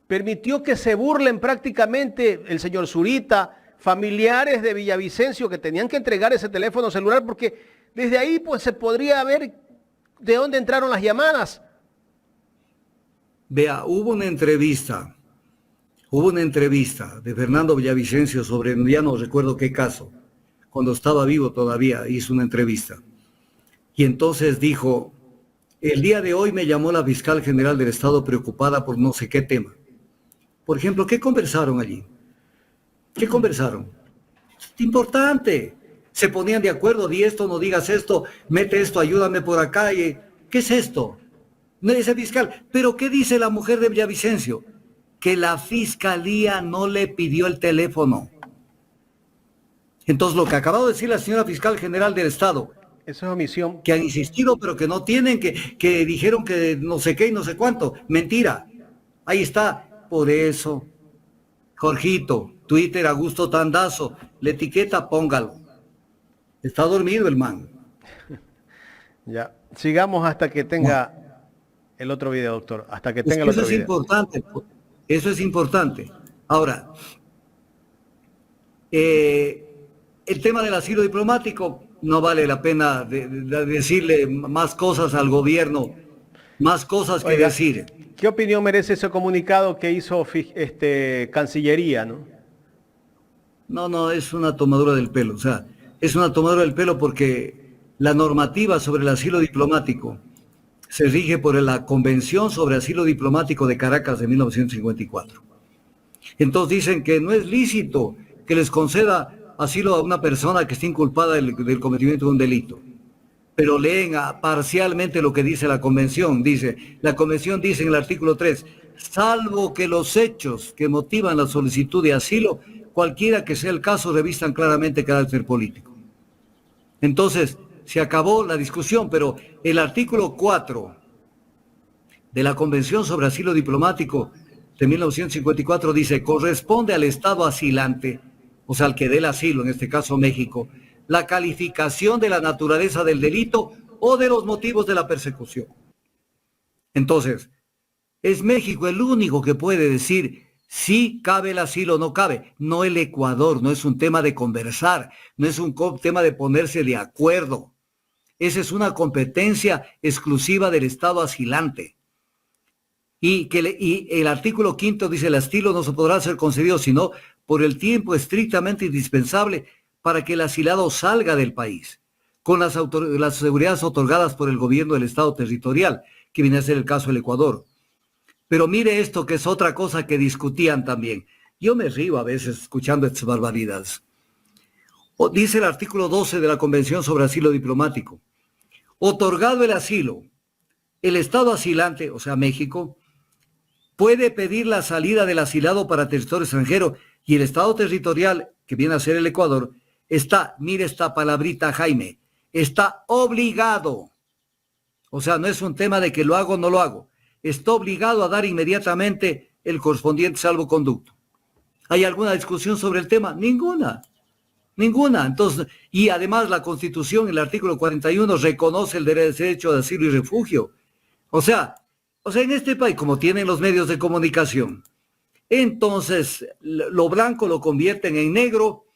permitió que se burlen prácticamente el señor Zurita, familiares de Villavicencio que tenían que entregar ese teléfono celular porque desde ahí pues se podría ver de dónde entraron las llamadas. Vea, hubo una entrevista de Fernando Villavicencio sobre, ya no recuerdo qué caso, cuando estaba vivo todavía hizo una entrevista. Y entonces dijo, el día de hoy me llamó la fiscal general del Estado preocupada por no sé qué tema. Por ejemplo, ¿qué conversaron allí? ¿Qué conversaron? Importante. Se ponían de acuerdo, di esto, no digas esto, mete esto, ayúdame por acá. ¿Qué es esto? No dice fiscal. ¿Pero qué dice la mujer de Villavicencio? Que la fiscalía no le pidió el teléfono. Entonces, lo que acabó de decir la señora fiscal general del Estado, eso es omisión. Que han insistido, pero que no tienen, que dijeron que no sé qué y no sé cuánto. Mentira. Ahí está. Por eso, Jorgito, Twitter Augusto Tandazo, la etiqueta póngalo. Está dormido el man. Ya, sigamos hasta que tenga el otro video, doctor. Hasta que tenga el otro video. Eso es importante. Ahora, el tema del asilo diplomático, no vale la pena decirle más cosas al gobierno, más cosas que decir. ¿Qué opinión merece ese comunicado que hizo Cancillería, no? No, es una tomadura del pelo. O sea, es una tomadura del pelo porque la normativa sobre el asilo diplomático se rige por la Convención sobre Asilo Diplomático de Caracas de 1954. Entonces dicen que no es lícito que les conceda asilo a una persona que esté inculpada del cometimiento de un delito. pero leen parcialmente lo que dice la Convención. La Convención dice en el artículo 3, salvo que los hechos que motivan la solicitud de asilo, cualquiera que sea el caso, revistan claramente carácter político. Entonces, se acabó la discusión, pero el artículo 4 de la Convención sobre Asilo Diplomático de 1954 dice, corresponde al Estado asilante, o sea, al que dé el asilo, en este caso México, la calificación de la naturaleza del delito o de los motivos de la persecución. Entonces, es México el único que puede decir si cabe el asilo o no cabe, no el Ecuador. No es un tema de conversar, no es un tema de ponerse de acuerdo. Esa es una competencia exclusiva del Estado asilante. Y el artículo 5 dice, el asilo no se podrá ser concedido sino por el tiempo estrictamente indispensable para que el asilado salga del país, con las seguridades otorgadas por el gobierno del Estado territorial, que viene a ser el caso del Ecuador. Pero mire esto, que es otra cosa que discutían también. Yo me río a veces escuchando estas barbaridades. Dice el artículo 12 de la Convención sobre Asilo Diplomático. Otorgado el asilo, el Estado asilante, o sea, México, puede pedir la salida del asilado para territorio extranjero y el Estado territorial, que viene a ser el Ecuador, está, mire esta palabrita, Jaime, está obligado. O sea, no es un tema de que lo hago o no lo hago. Está obligado a dar inmediatamente el correspondiente salvoconducto. ¿Hay alguna discusión sobre el tema? Ninguna. Entonces, y además la Constitución, el artículo 41, reconoce el derecho de asilo y refugio. O sea, en este país, como tienen los medios de comunicación, entonces lo blanco lo convierten en negro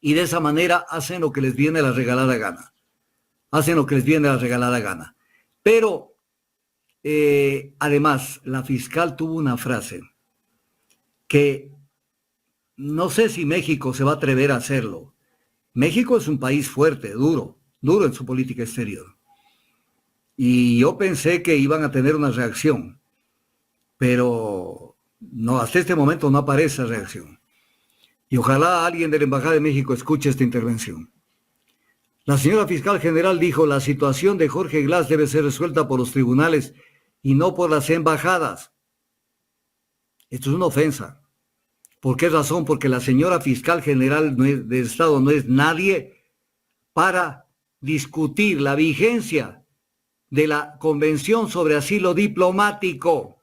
y de esa manera hacen lo que les viene a la regalada gana. Pero, además, la fiscal tuvo una frase que no sé si México se va a atrever a hacerlo. México es un país fuerte, duro en su política exterior. Y yo pensé que iban a tener una reacción, pero no, hasta este momento no aparece esa reacción. Y ojalá alguien de la Embajada de México escuche esta intervención. La señora fiscal general dijo, la situación de Jorge Glass debe ser resuelta por los tribunales y no por las embajadas. Esto es una ofensa. ¿Por qué razón? Porque la señora fiscal general del Estado no es nadie para discutir la vigencia de la Convención sobre Asilo Diplomático.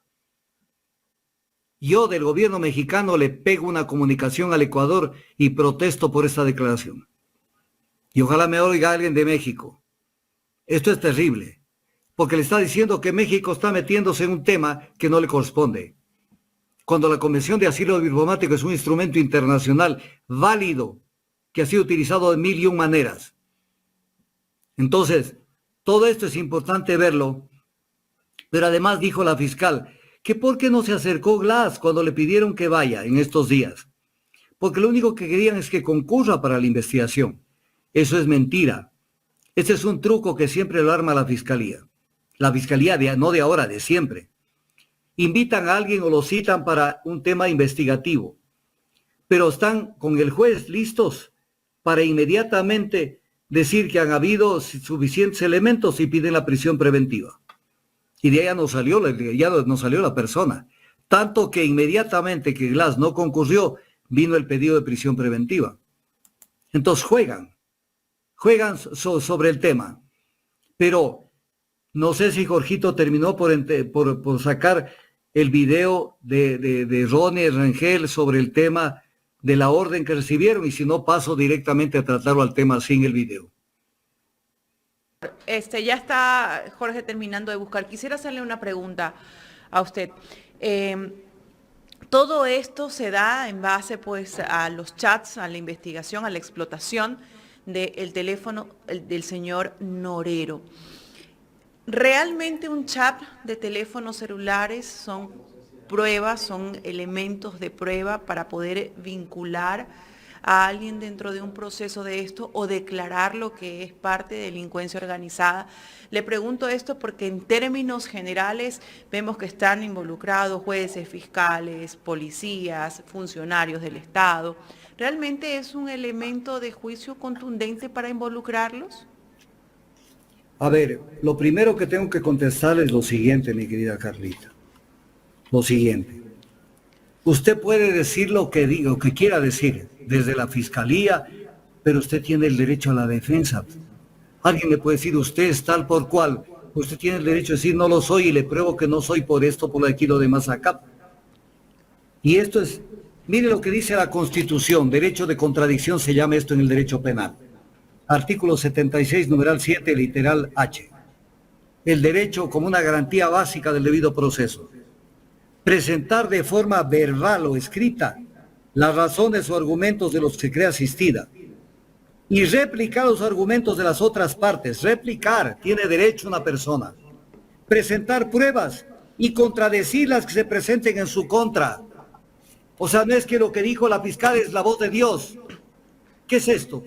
Yo del gobierno mexicano le pego una comunicación al Ecuador y protesto por esta declaración. Y ojalá me oiga alguien de México. Esto es terrible, porque le está diciendo que México está metiéndose en un tema que no le corresponde. Cuando la Convención de Asilo Diplomático es un instrumento internacional válido, que ha sido utilizado de 1001 maneras. Entonces, todo esto es importante verlo, pero además dijo la fiscal que por qué no se acercó Glass cuando le pidieron que vaya en estos días. Porque lo único que querían es que concurra para la investigación. Eso es mentira. Este es un truco que siempre lo arma la fiscalía. La fiscalía no de ahora, de siempre. Invitan a alguien o lo citan para un tema investigativo, pero están con el juez listos para inmediatamente decir que han habido suficientes elementos y piden la prisión preventiva. Y de ahí ya no salió la persona. Tanto que inmediatamente que Glass no concurrió, vino el pedido de prisión preventiva. Entonces juegan sobre el tema. Pero no sé si Jorgito terminó por sacar el video de Ronnie Rangel sobre el tema de la orden que recibieron, y si no paso directamente a tratarlo al tema sin el video. Ya está Jorge terminando de buscar. Quisiera hacerle una pregunta a usted. Todo esto se da en base pues a los chats, a la investigación, a la explotación del teléfono del señor Norero. ¿Realmente un chat de teléfonos celulares son pruebas, son elementos de prueba para poder vincular a alguien dentro de un proceso de esto o declararlo que es parte de delincuencia organizada? Le pregunto esto porque en términos generales vemos que están involucrados jueces, fiscales, policías, funcionarios del Estado. ¿Realmente es un elemento de juicio contundente para involucrarlos? A ver, lo primero que tengo que contestar es lo siguiente, mi querida Carlita. Lo siguiente. Usted puede decir lo que diga, lo que quiera decir desde la fiscalía, pero usted tiene el derecho a la defensa. Alguien le puede decir, usted es tal por cual. Usted tiene el derecho a decir, no lo soy y le pruebo que no soy por esto, por aquí, lo demás acá. Y esto es, mire lo que dice la Constitución, derecho de contradicción se llama esto en el derecho penal. Artículo 76, numeral 7, literal H. El derecho como una garantía básica del debido proceso. Presentar de forma verbal o escrita las razones o argumentos de los que se cree asistida. Y replicar los argumentos de las otras partes. Replicar, tiene derecho una persona. Presentar pruebas y contradecir las que se presenten en su contra. O sea, no es que lo que dijo la fiscal es la voz de Dios. ¿Qué es esto?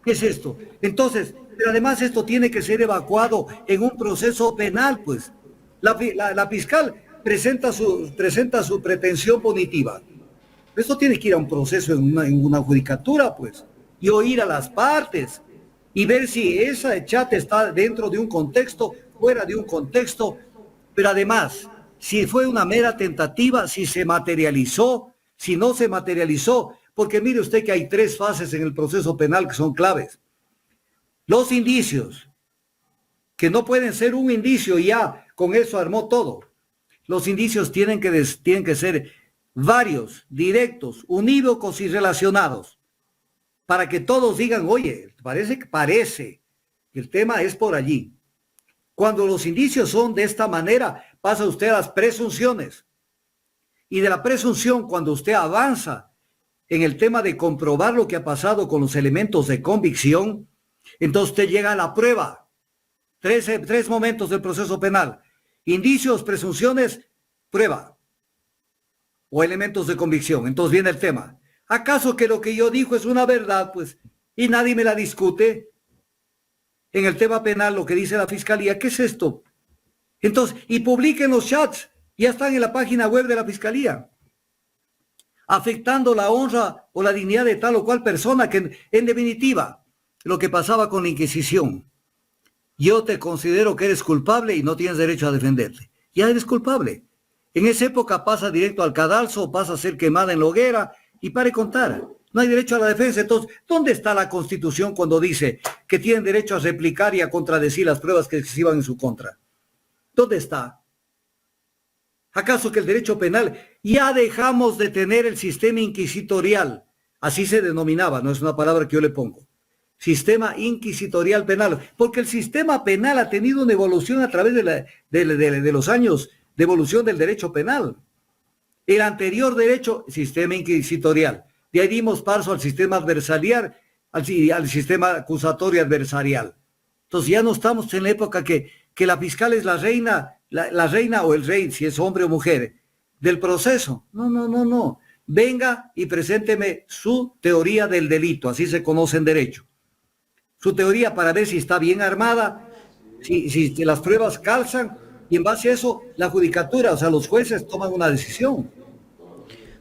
¿Qué es esto? Entonces, pero además esto tiene que ser evacuado en un proceso penal, pues. La fiscal presenta su pretensión punitiva. Esto tiene que ir a un proceso en una judicatura, pues, y oír a las partes y ver si esa chat está dentro de un contexto, fuera de un contexto, pero además, si fue una mera tentativa, si se materializó, si no se materializó, porque mire usted que hay 3 fases en el proceso penal que son claves. Los indicios, que no pueden ser un indicio y ya con eso armó todo. Los indicios tienen que ser varios, directos, unívocos y relacionados, para que todos digan, oye, parece, el tema es por allí. Cuando los indicios son de esta manera, pasa usted a las presunciones. Y de la presunción, cuando usted avanza en el tema de comprobar lo que ha pasado con los elementos de convicción, entonces usted llega a la prueba. 3 momentos del proceso penal. Indicios, presunciones, prueba. O elementos de convicción. Entonces viene el tema. ¿Acaso que lo que yo digo es una verdad, pues, y nadie me la discute? En el tema penal, lo que dice la fiscalía, ¿qué es esto? Entonces, y publiquen los chats, ya están en la página web de la fiscalía, afectando la honra o la dignidad de tal o cual persona, que en definitiva, lo que pasaba con la Inquisición, yo te considero que eres culpable y no tienes derecho a defenderte. Ya eres culpable. En esa época pasa directo al cadalso, pasa a ser quemada en la hoguera y pare contar. No hay derecho a la defensa. Entonces, ¿dónde está la Constitución cuando dice que tienen derecho a replicar y a contradecir las pruebas que exhiban en su contra? ¿Dónde está? ¿Acaso que el derecho penal, ya dejamos de tener el sistema inquisitorial? Así se denominaba, no es una palabra que yo le pongo. Sistema inquisitorial penal, porque el sistema penal ha tenido una evolución a través de los años de evolución del derecho penal. El anterior derecho, sistema inquisitorial. De ahí dimos paso al sistema adversarial, al sistema acusatorio adversarial. Entonces ya no estamos en la época que la fiscal es la reina o el rey, si es hombre o mujer, del proceso. No. Venga y presénteme su teoría del delito, así se conoce en derecho. Su teoría para ver si está bien armada, si las pruebas calzan, y en base a eso la judicatura, o sea, los jueces toman una decisión.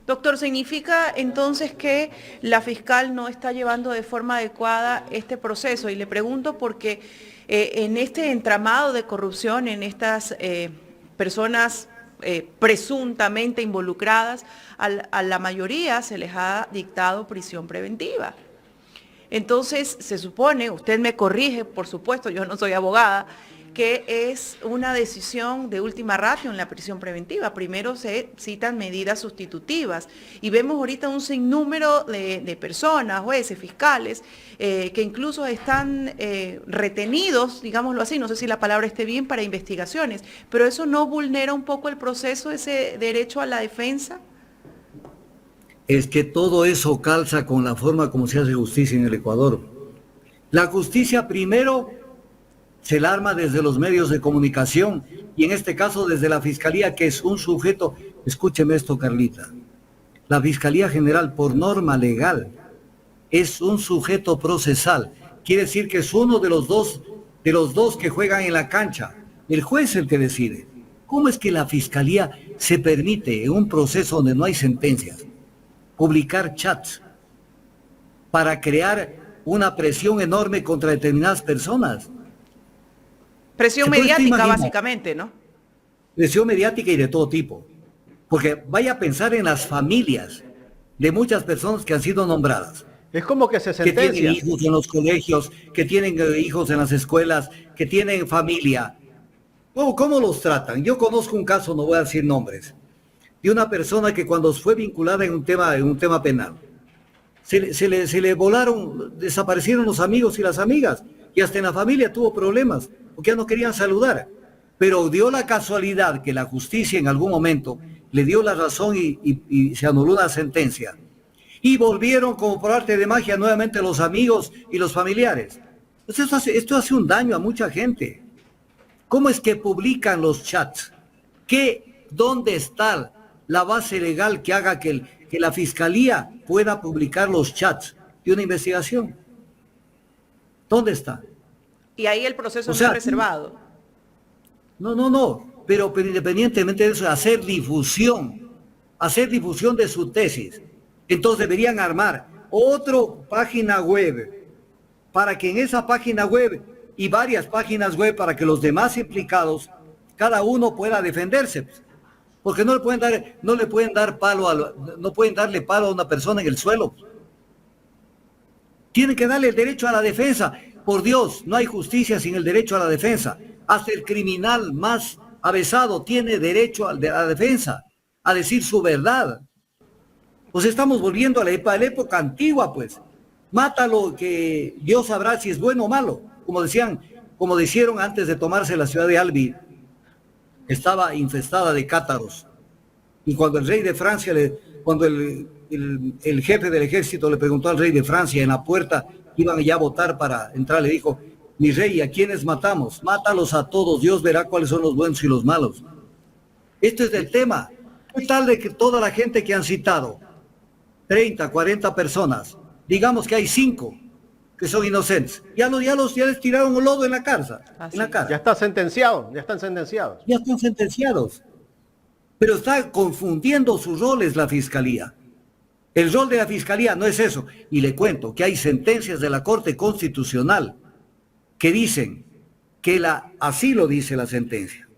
Doctor, ¿significa entonces que la fiscal no está llevando de forma adecuada este proceso? Y le pregunto porque en este entramado de corrupción, en estas personas presuntamente involucradas, a la mayoría se les ha dictado prisión preventiva. Entonces, se supone, usted me corrige, por supuesto, yo no soy abogada, que es una decisión de última ratio en la prisión preventiva. Primero se citan medidas sustitutivas y vemos ahorita un sinnúmero de personas, jueces, fiscales, que incluso están retenidos, digámoslo así, no sé si la palabra esté bien, para investigaciones, pero eso no vulnera un poco el proceso, ese derecho a la defensa. Es que todo eso calza con la forma como se hace justicia en el Ecuador. La justicia primero se la arma desde los medios de comunicación y en este caso desde la Fiscalía, que es un sujeto, escúcheme esto, Carlita, la Fiscalía General por norma legal es un sujeto procesal, quiere decir que es uno de los dos que juegan en la cancha, el juez es el que decide. ¿Cómo es que la Fiscalía se permite en un proceso donde no hay sentencias publicar chats para crear una presión enorme contra determinadas personas? Presión Entonces, tú mediática, imaginas, básicamente, ¿no? presión mediática y de todo tipo. Porque vaya a pensar en las familias de muchas personas que han sido nombradas, Es como que se que tienen sentencia. hijos en los colegios, que tienen hijos en las escuelas, que tienen familia. ¿Cómo los tratan? Yo conozco un caso, no voy a decir nombres, de una persona que cuando fue vinculada en un tema penal, se le volaron, desaparecieron los amigos y las amigas, y hasta en la familia tuvo problemas, porque ya no querían saludar. Pero dio la casualidad que la justicia en algún momento le dio la razón y se anuló una sentencia. Y volvieron como por arte de magia nuevamente los amigos y los familiares. Entonces esto hace un daño a mucha gente. ¿Cómo es que publican los chats? ¿Dónde está la base legal que haga que la fiscalía pueda publicar los chats de una investigación? ¿Dónde está? Y ahí el proceso O sea, no es reservado. No, pero independientemente de eso, hacer difusión de su tesis. Entonces deberían armar otra página web para que en esa página web y varias páginas web para que los demás implicados, cada uno pueda defenderse. Porque no pueden darle palo a una persona en el suelo. Tienen que darle el derecho a la defensa. Por Dios, no hay justicia sin el derecho a la defensa. Hasta el criminal más avesado tiene derecho a la defensa, a decir su verdad. Pues estamos volviendo a la época antigua, pues. Mátalo, que Dios sabrá si es bueno o malo. Como dijeron antes de tomarse la ciudad de Albi, estaba infestada de cátaros. Y cuando el rey de Francia, cuando el jefe del ejército le preguntó al rey de Francia en la puerta, iban ya a votar para entrar, le dijo: mi rey, ¿a quiénes matamos? Mátalos a todos, Dios verá cuáles son los buenos y los malos. Este es el tema. ¿Qué tal de que toda la gente que han citado, 30, 40 personas, digamos que hay 5 que son inocentes, ya les tiraron un lodo en la cara. Ya está sentenciado, ya están sentenciados. Ya están sentenciados. Pero está confundiendo sus roles la fiscalía. El rol de la fiscalía no es eso. Y le cuento que hay sentencias de la Corte Constitucional que dicen que así lo dice la sentencia.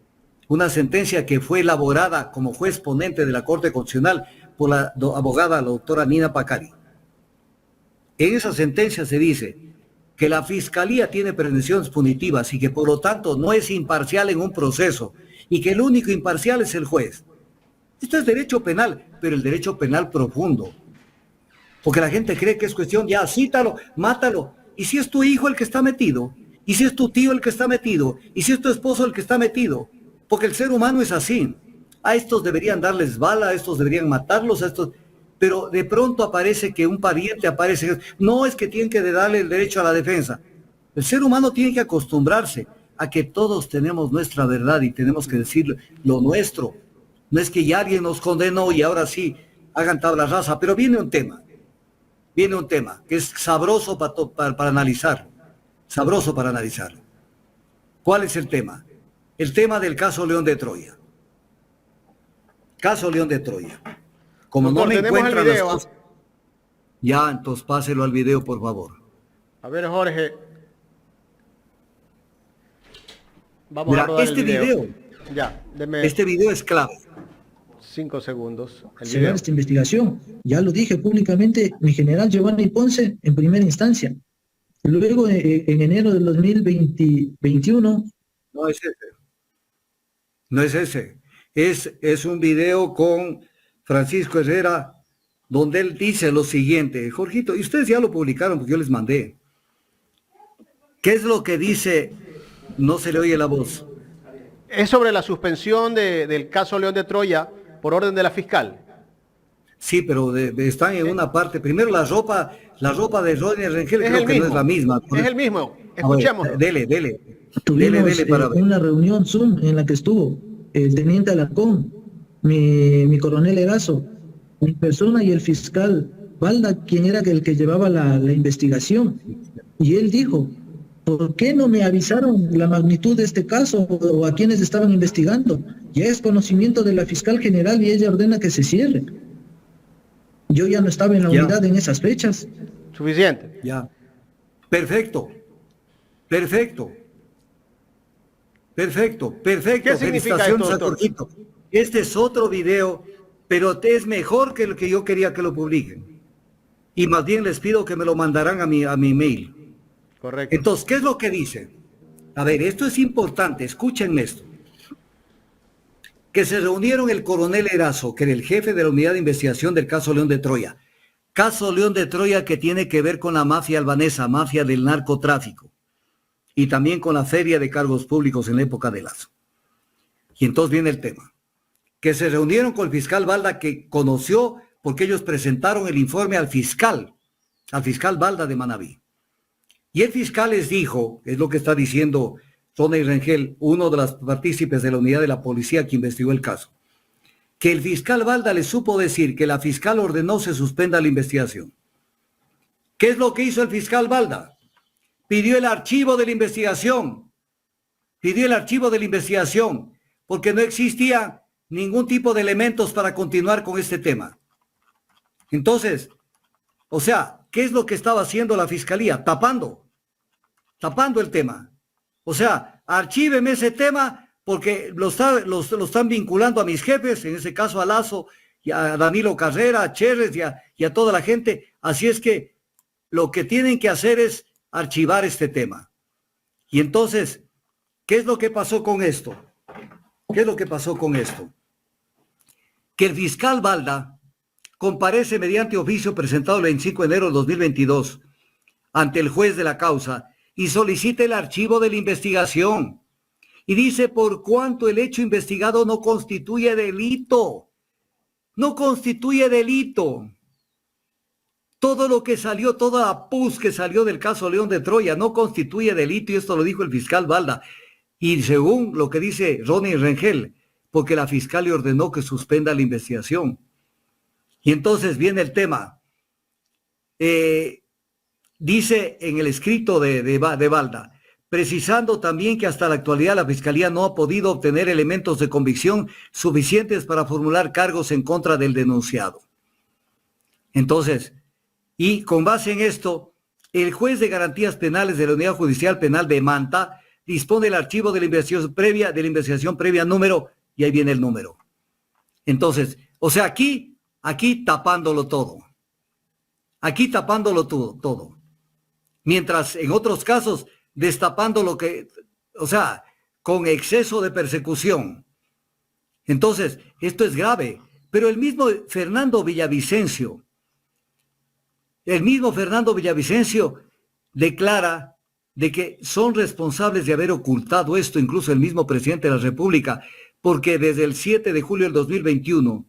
Una sentencia que fue elaborada como juez ponente de la Corte Constitucional por la abogada, la doctora Nina Pacari. En esa sentencia se dice que la fiscalía tiene pretensiones punitivas y que por lo tanto no es imparcial en un proceso y que el único imparcial es el juez. Esto es derecho penal, pero el derecho penal profundo. Porque la gente cree que es cuestión, ya cítalo, mátalo. ¿Y si es tu hijo el que está metido? ¿Y si es tu tío el que está metido? ¿Y si es tu esposo el que está metido? Porque el ser humano es así. A estos deberían darles bala, a estos deberían matarlos, a estos... Pero de pronto aparece que un pariente aparece. No es que tienen que darle el derecho a la defensa. El ser humano tiene que acostumbrarse a que todos tenemos nuestra verdad y tenemos que decir lo nuestro. No es que ya alguien nos condenó y ahora sí hagan tabla rasa, pero viene un tema que es sabroso para analizar. Sabroso para analizar. ¿Cuál es el tema? El tema del caso León de Troya. Caso León de Troya. Como no me encuentran las cosas... Ya, entonces páselo al video, por favor. A ver, Jorge. Vamos Mira, a rodar este el video. Ya, deme este video es clave. 5 segundos. Cerrar esta investigación. Ya lo dije públicamente, mi general Giovanni Ponce en primera instancia. Luego, en enero del 2021... No es ese. No es ese. Es un video con Francisco Herrera, donde él dice lo siguiente. Jorgito, y ustedes ya lo publicaron porque yo les mandé. ¿Qué es lo que dice? No se le oye la voz. Es sobre la suspensión del caso León de Troya por orden de la fiscal. Sí, pero están en una parte. Primero la ropa de Rodney Rengel creo que no es la misma. Es el mismo. Escuchemos. Dele. Tuvimos una reunión Zoom en la que estuvo el teniente Alarcón, mi coronel Erazo, mi persona y el fiscal Valda, quien era el que llevaba la investigación. Y él dijo: ¿por qué no me avisaron la magnitud de este caso o a quienes estaban investigando? Ya es conocimiento de la fiscal general y ella ordena que se cierre. Yo ya no estaba en la unidad en esas fechas. Suficiente. Ya. Perfecto. Perfecto. ¿Qué significa Felicitaciones esto, a doctor? Jorgito. Este es otro video, pero es mejor que lo que yo quería que lo publiquen. Y más bien les pido que me lo mandarán a mi mail. Correcto. Entonces, ¿qué es lo que dice? A ver, esto es importante, escúchenme esto. Que se reunieron el coronel Erazo, que era el jefe de la unidad de investigación del caso León de Troya. Caso León de Troya que tiene que ver con la mafia albanesa, mafia del narcotráfico. Y también con la feria de cargos públicos en la época de Lazo. Y entonces viene el tema. Que se reunieron con el fiscal Balda, que conoció porque ellos presentaron el informe al fiscal Balda de Manabí. Y el fiscal les dijo, es lo que está diciendo Ronnie Rengel, uno de los partícipes de la unidad de la policía que investigó el caso, que el fiscal Balda le supo decir que la fiscal ordenó se suspenda la investigación. ¿Qué es lo que hizo el fiscal Balda? Pidió el archivo de la investigación. Porque no existía ningún tipo de elementos para continuar con este tema. Entonces, o sea, ¿qué es lo que estaba haciendo la fiscalía? Tapando el tema. O sea, archíveme ese tema porque lo están vinculando a mis jefes, en ese caso a Lazo, y a Danilo Carrera, a Cherres y a toda la gente. Así es que lo que tienen que hacer es archivar este tema. Y entonces, ¿qué es lo que pasó con esto? Que el fiscal Balda comparece mediante oficio presentado el 25 de enero de 2022 ante el juez de la causa y solicita el archivo de la investigación. Y dice por cuanto el hecho investigado no constituye delito. Todo lo que salió, toda la pus que salió del caso León de Troya no constituye delito, y esto lo dijo el fiscal Balda. Y según lo que dice Ronnie Rengel, porque la fiscal le ordenó que suspenda la investigación. Y entonces viene el tema. Dice en el escrito de Balda, precisando también que hasta la actualidad la Fiscalía no ha podido obtener elementos de convicción suficientes para formular cargos en contra del denunciado. Entonces, y con base en esto, el juez de garantías penales de la Unidad Judicial Penal de Manta dispone el archivo de la investigación previa número, y ahí viene el número. Entonces, o sea, aquí tapándolo todo. Todo. Mientras en otros casos, destapando lo que, o sea, con exceso de persecución. Entonces, esto es grave. Pero el mismo Fernando Villavicencio declara de que son responsables de haber ocultado esto, incluso el mismo presidente de la República, porque desde el 7 de julio del 2021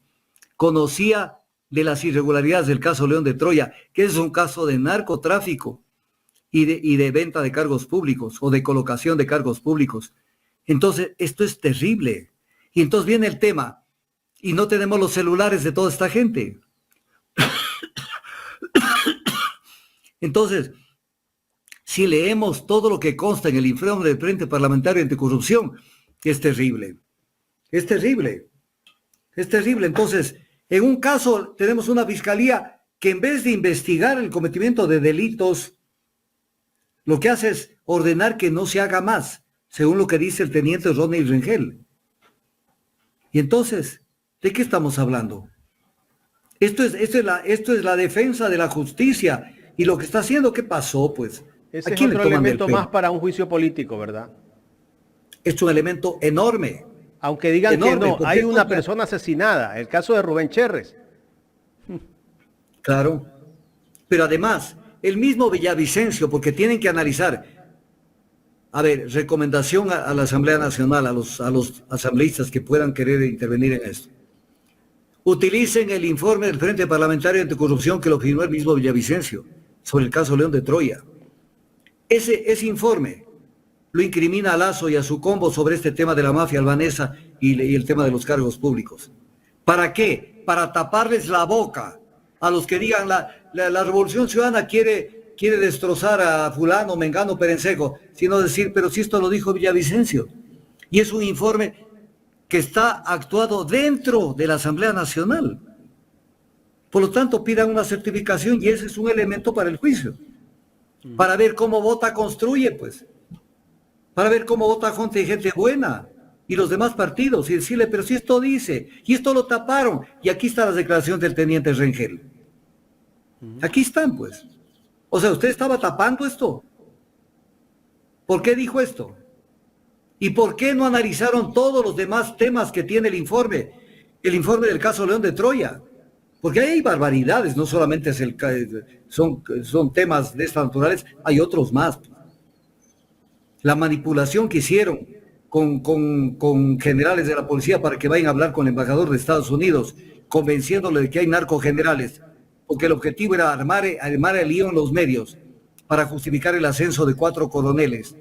conocía de las irregularidades del caso León de Troya, que es un caso de narcotráfico y de venta de cargos públicos o de colocación de cargos públicos. Entonces, esto es terrible. Y entonces viene el tema, y no tenemos los celulares de toda esta gente. Entonces, si leemos todo lo que consta en el informe del Frente Parlamentario Anticorrupción, es terrible. Entonces, en un caso tenemos una fiscalía que en vez de investigar el cometimiento de delitos, lo que hace es ordenar que no se haga más, según lo que dice el teniente Ronnie Rengel. Y entonces, ¿de qué estamos hablando? Esto es la defensa de la justicia. Y lo que está haciendo, ¿qué pasó? Pues, ese es otro elemento más para un juicio político, ¿verdad? Es un elemento enorme. Aunque digan que no, hay una persona asesinada, el caso de Rubén Cherres. Claro, pero además, el mismo Villavicencio, porque tienen que analizar, a ver, recomendación a la Asamblea Nacional, a los asambleístas que puedan querer intervenir en esto. Utilicen el informe del Frente Parlamentario Anticorrupción que lo firmó el mismo Villavicencio sobre el caso León de Troya. Ese informe lo incrimina a Lazo y a su combo sobre este tema de la mafia albanesa y el tema de los cargos públicos. ¿Para qué? Para taparles la boca a los que digan la Revolución Ciudadana quiere destrozar a fulano, mengano, perencejo, sino decir, pero si esto lo dijo Villavicencio. Y es un informe que está actuado dentro de la Asamblea Nacional. Por lo tanto, pidan una certificación y ese es un elemento para el juicio. Para ver cómo vota construye, pues. para ver cómo vota gente buena y los demás partidos y decirle, pero si esto dice, y esto lo taparon, y aquí está la declaración del teniente Rengel. Aquí están, pues. O sea, usted estaba tapando esto. ¿Por qué dijo esto? ¿Y por qué no analizaron todos los demás temas que tiene el informe del caso León de Troya? Porque ahí hay barbaridades, no solamente son temas de estas naturales, hay otros más. La manipulación que hicieron con generales de la policía para que vayan a hablar con el embajador de Estados Unidos, convenciéndole de que hay narcogenerales, porque el objetivo era armar el lío en los medios para justificar el ascenso de 4 coroneles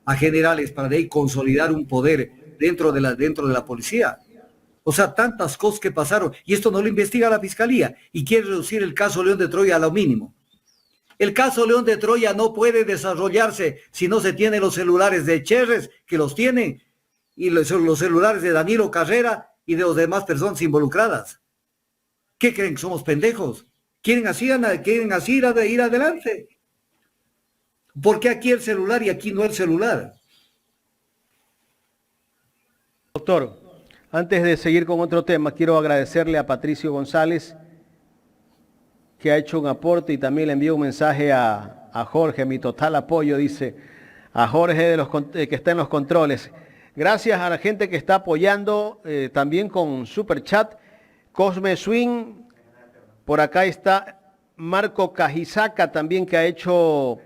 a generales para de ahí consolidar un poder dentro de la policía. O sea, tantas cosas que pasaron, y esto no lo investiga la Fiscalía, y quiere reducir el caso León de Troya a lo mínimo. El caso León de Troya no puede desarrollarse si no se tienen los celulares de Cherres, que los tienen, y los celulares de Danilo Carrera y de las demás personas involucradas. ¿Qué creen? ¿Que somos pendejos? ¿Quieren así ir adelante? ¿Por qué aquí el celular y aquí no el celular? Doctor, antes de seguir con otro tema, quiero agradecerle a Patricio González, que ha hecho un aporte, y también le envío un mensaje a Jorge, mi total apoyo, dice, a Jorge que está en los controles. Gracias a la gente que está apoyando, también con Super Chat. Cosme Swing, por acá está Marco Cajizaca también, que ha hecho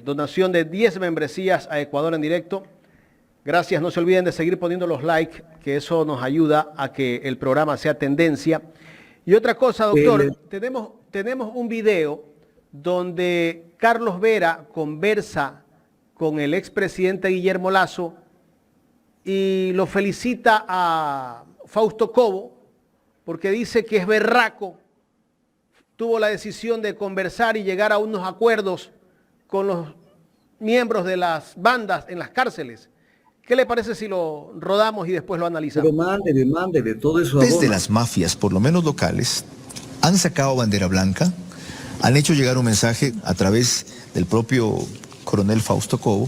donación de 10 membresías a Ecuador en directo. Gracias, no se olviden de seguir poniendo los likes, que eso nos ayuda a que el programa sea tendencia. Y otra cosa, doctor, tenemos un video donde Carlos Vera conversa con el expresidente Guillermo Lasso y lo felicita a Fausto Cobo porque dice que es berraco, tuvo la decisión de conversar y llegar a unos acuerdos con los miembros de las bandas en las cárceles. ¿Qué le parece si lo rodamos y después lo analizamos? Pero mándele todo eso. Desde las mafias, por lo menos locales, han sacado bandera blanca, han hecho llegar un mensaje a través del propio coronel Fausto Cobo.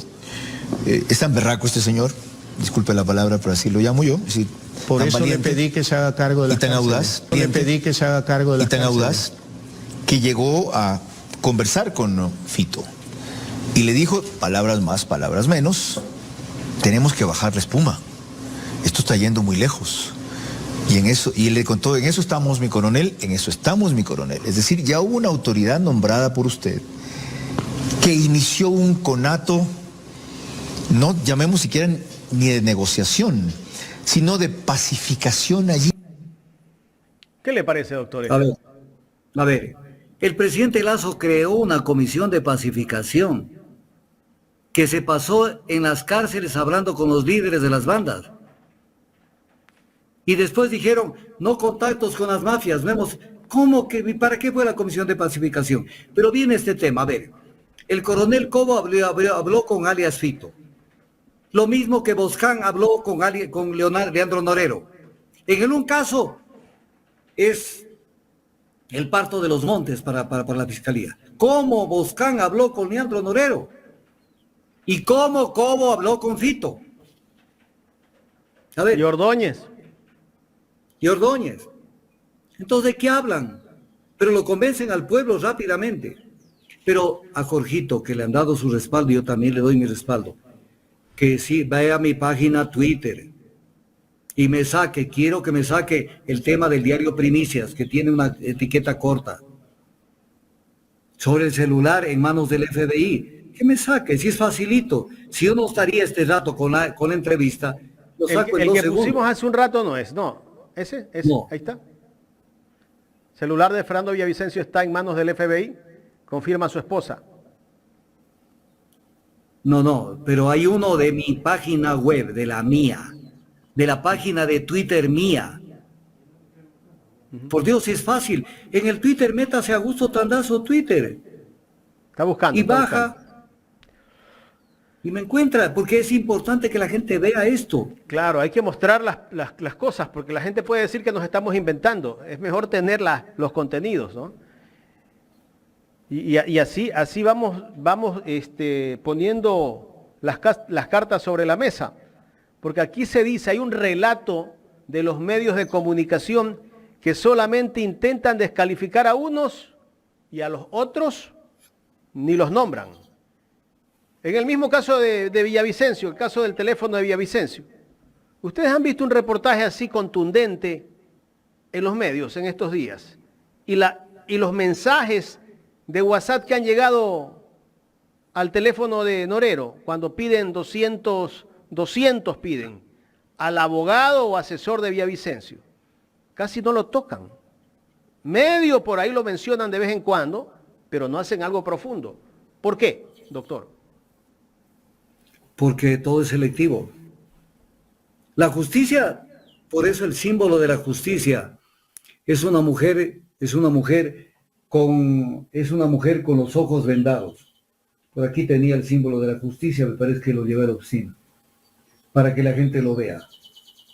Es tan berraco este señor, disculpe la palabra, pero así lo llamo yo. Es decir, por tan eso valiente, le pedí que se haga cargo de la y tan audaz, le pedí que se haga cargo de la y tan audaz que llegó a conversar con Fito y le dijo, palabras más, palabras menos, tenemos que bajar la espuma. Esto está yendo muy lejos. Y él le contó, en eso estamos, mi coronel, en eso estamos, mi coronel. Es decir, ya hubo una autoridad nombrada por usted que inició un conato, no llamemos siquiera ni de negociación, sino de pacificación allí. ¿Qué le parece, doctor? A ver, el presidente Lasso creó una comisión de pacificación que se pasó en las cárceles hablando con los líderes de las bandas. Y después dijeron, no contactos con las mafias, vemos, ¿cómo que, para qué fue la comisión de pacificación? Pero viene este tema, a ver, el coronel Cobo habló con alias Fito, lo mismo que Boscán habló con Leandro Norero. En un caso es el parto de los montes para la fiscalía. ¿Cómo Boscán habló con Leandro Norero? ¿Y cómo Cobo habló con Fito? A ver. Y Ordóñez. Entonces, ¿de qué hablan? Pero lo convencen al pueblo rápidamente. Pero a Jorgito, que le han dado su respaldo, yo también le doy mi respaldo. Que sí, vaya a mi página Twitter y quiero que me saque el tema del diario Primicias, que tiene una etiqueta corta, sobre el celular en manos del FBI. Que me saque, si es facilito. Si yo no estaría este rato con la entrevista, lo saco en 2 segundos. El que pusimos hace un rato no es, no. Ese, no. Ahí está. Celular de Fernando Villavicencio está en manos del FBI, confirma su esposa. No, pero hay uno de mi página web, de la mía, de la página de Twitter mía. Por Dios, es fácil. En el Twitter, métase a Augusto Tandazo Twitter. Está buscando. Y baja. Y me encuentra, porque es importante que la gente vea esto. Claro, hay que mostrar las cosas, porque la gente puede decir que nos estamos inventando. Es mejor tener los contenidos, ¿no? Y así vamos poniendo las cartas sobre la mesa, porque aquí se dice, hay un relato de los medios de comunicación que solamente intentan descalificar a unos y a los otros ni los nombran. En el mismo caso de Villavicencio, el caso del teléfono de Villavicencio, ustedes han visto un reportaje así contundente en los medios en estos días, y los mensajes de WhatsApp que han llegado al teléfono de Norero, cuando piden 200 piden al abogado o asesor de Villavicencio, casi no lo tocan. Medio por ahí lo mencionan de vez en cuando, pero no hacen algo profundo. ¿Por qué, doctor? Porque todo es selectivo. La justicia, por eso el símbolo de la justicia es una mujer con los ojos vendados. Por aquí tenía el símbolo de la justicia, me parece que lo llevé a la oficina, para que la gente lo vea.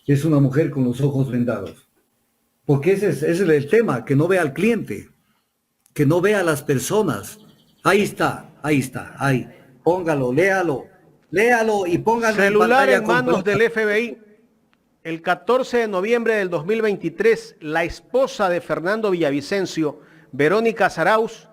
Es una mujer con los ojos vendados. Porque ese es el tema, que no vea al cliente, que no vea a las personas. Ahí está, ahí. Póngalo, léalo y póngalo Celular en en pantalla manos completa. del FBI. El 14 de noviembre del 2023, la esposa de Fernando Villavicencio, Verónica Zarauz,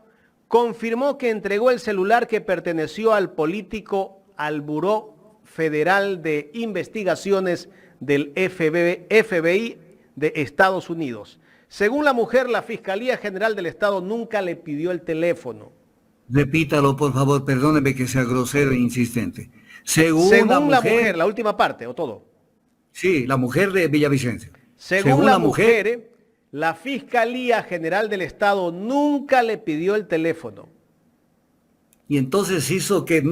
confirmó que entregó el celular que perteneció al político al Buró Federal de Investigaciones del FBI de Estados Unidos. Según la mujer, la Fiscalía General del Estado nunca le pidió el teléfono. Repítalo, por favor, perdóneme que sea grosero e insistente. Según la mujer, la última parte, o todo. Sí, la mujer de Villavicencio. Según la mujer, la Fiscalía General del Estado nunca le pidió el teléfono. Y entonces hizo que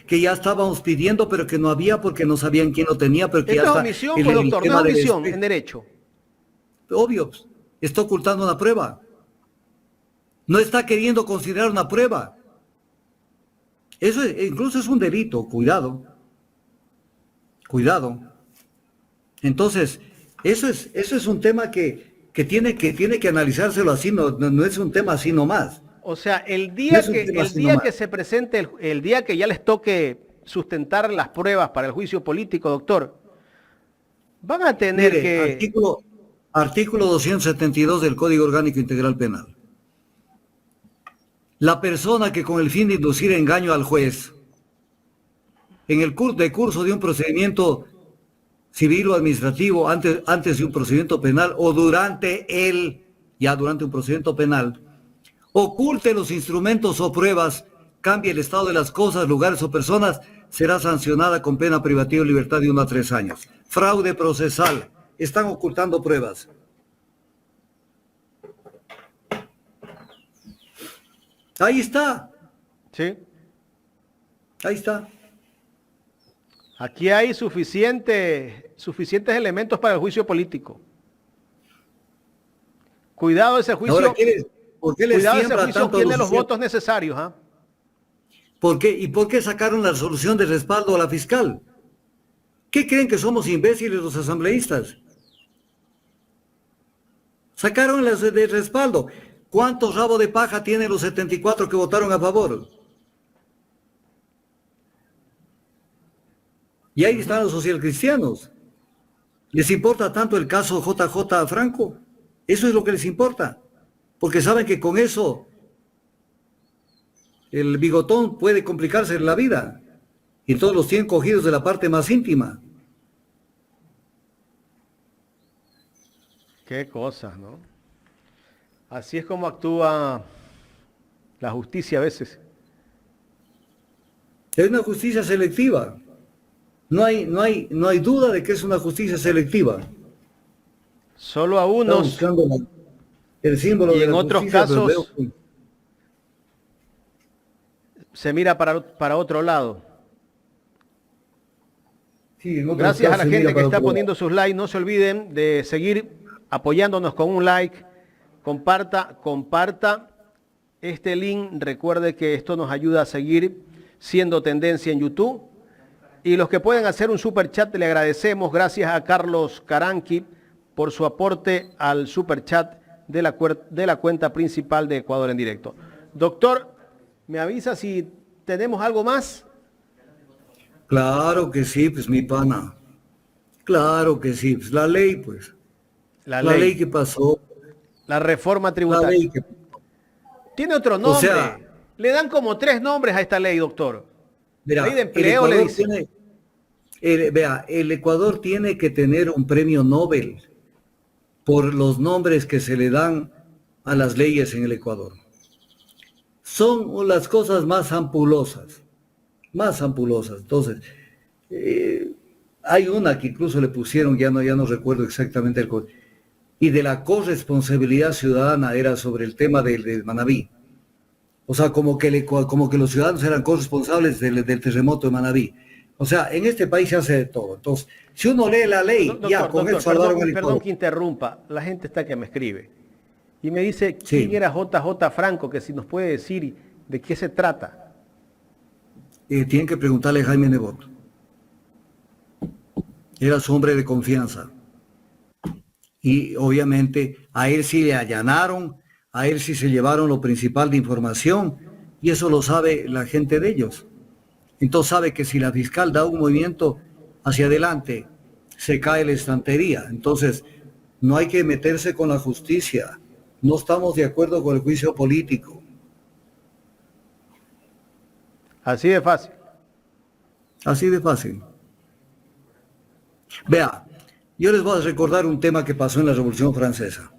ya estábamos pidiendo, pero que no había porque no sabían quién lo tenía, pero que Esto ya es está. omisión, pues, doctor, no es omisión en derecho. Obvio, está ocultando una prueba. No está queriendo considerar una prueba. Incluso es un delito, cuidado. Entonces, eso es un tema que tiene que analizárselo así, no es un tema así nomás. O sea, el día que se presente, el día que ya les toque sustentar las pruebas para el juicio político, doctor, van a tener Artículo 272 del Código Orgánico Integral Penal. La persona que con el fin de inducir engaño al juez, en el curso de un procedimiento civil o administrativo, antes de un procedimiento penal o durante un procedimiento penal, oculte los instrumentos o pruebas, cambie el estado de las cosas, lugares o personas, será sancionada con pena privativa de libertad de 1 a 3 años. Fraude procesal. Están ocultando pruebas. Ahí está. Sí. Ahí está. Aquí hay suficientes elementos para el juicio político. Cuidado ese juicio. Ahora, ¿por qué les siembra tanto tiene los votos necesarios? ¿Ah? ¿Por qué? ¿Y por qué sacaron la resolución de respaldo a la fiscal? ¿Qué creen que somos imbéciles los asambleístas? Sacaron las de respaldo. ¿Cuántos rabos de paja tienen los 74 que votaron a favor? Y ahí están los socialcristianos. ¿Les importa tanto el caso JJ Franco? Eso es lo que les importa. Porque saben que con eso el bigotón puede complicarse la vida. Y todos los tienen cogidos de la parte más íntima. Qué cosas, ¿no? Así es como actúa la justicia a veces. Es una justicia selectiva. No hay duda de que es una justicia selectiva. Solo a unos. Está buscando el símbolo y de en la otros justicia, casos se mira para otro lado. Sí, en otros Gracias a la casos se gente mira que para está otro lado. poniendo sus likes. No se olviden de seguir apoyándonos con un like. Comparta este link. Recuerde que esto nos ayuda a seguir siendo tendencia en YouTube. Y los que pueden hacer un super chat, le agradecemos. Gracias a Carlos Caranqui por su aporte al super chat de la cuenta principal de Ecuador en Directo. Doctor, ¿me avisa si tenemos algo más? Claro que sí, pues mi pana. Claro que sí, pues la ley, pues. La La ley ley, que pasó, la reforma la ley tributaria. que... Tiene otro O sea, nombre. Le dan como 3 nombres a esta ley, doctor. Ley de mira, el empleo le Ecuador dicen. tiene, vea, el Ecuador tiene que tener un premio Nobel por los nombres que se le dan a las leyes en el Ecuador. Son las cosas más ampulosas, más ampulosas. Entonces, hay una que incluso le pusieron, ya no recuerdo exactamente el código, y de la corresponsabilidad ciudadana era sobre el tema del Manabí. O sea, como que, como que los ciudadanos eran corresponsables del terremoto de Manabí. O sea, en este país se hace de todo. Entonces, si uno lee la ley, ya con eso salvaron el perdón Ecuador. que interrumpa. La gente está que me escribe. Y me dice, Sí. ¿quién era JJ Franco? Que si nos puede decir de qué se trata. Tienen que preguntarle a Jaime Nebot. Era su hombre de confianza. Y obviamente a él sí le allanaron, a él sí se llevaron lo principal de información, y eso lo sabe la gente de ellos. Entonces sabe que si la fiscal da un movimiento hacia adelante, se cae la estantería. Entonces, no hay que meterse con la justicia. No estamos de acuerdo con el juicio político. Así de fácil. Así de fácil. Vea, yo les voy a recordar un tema que pasó en la Revolución Francesa.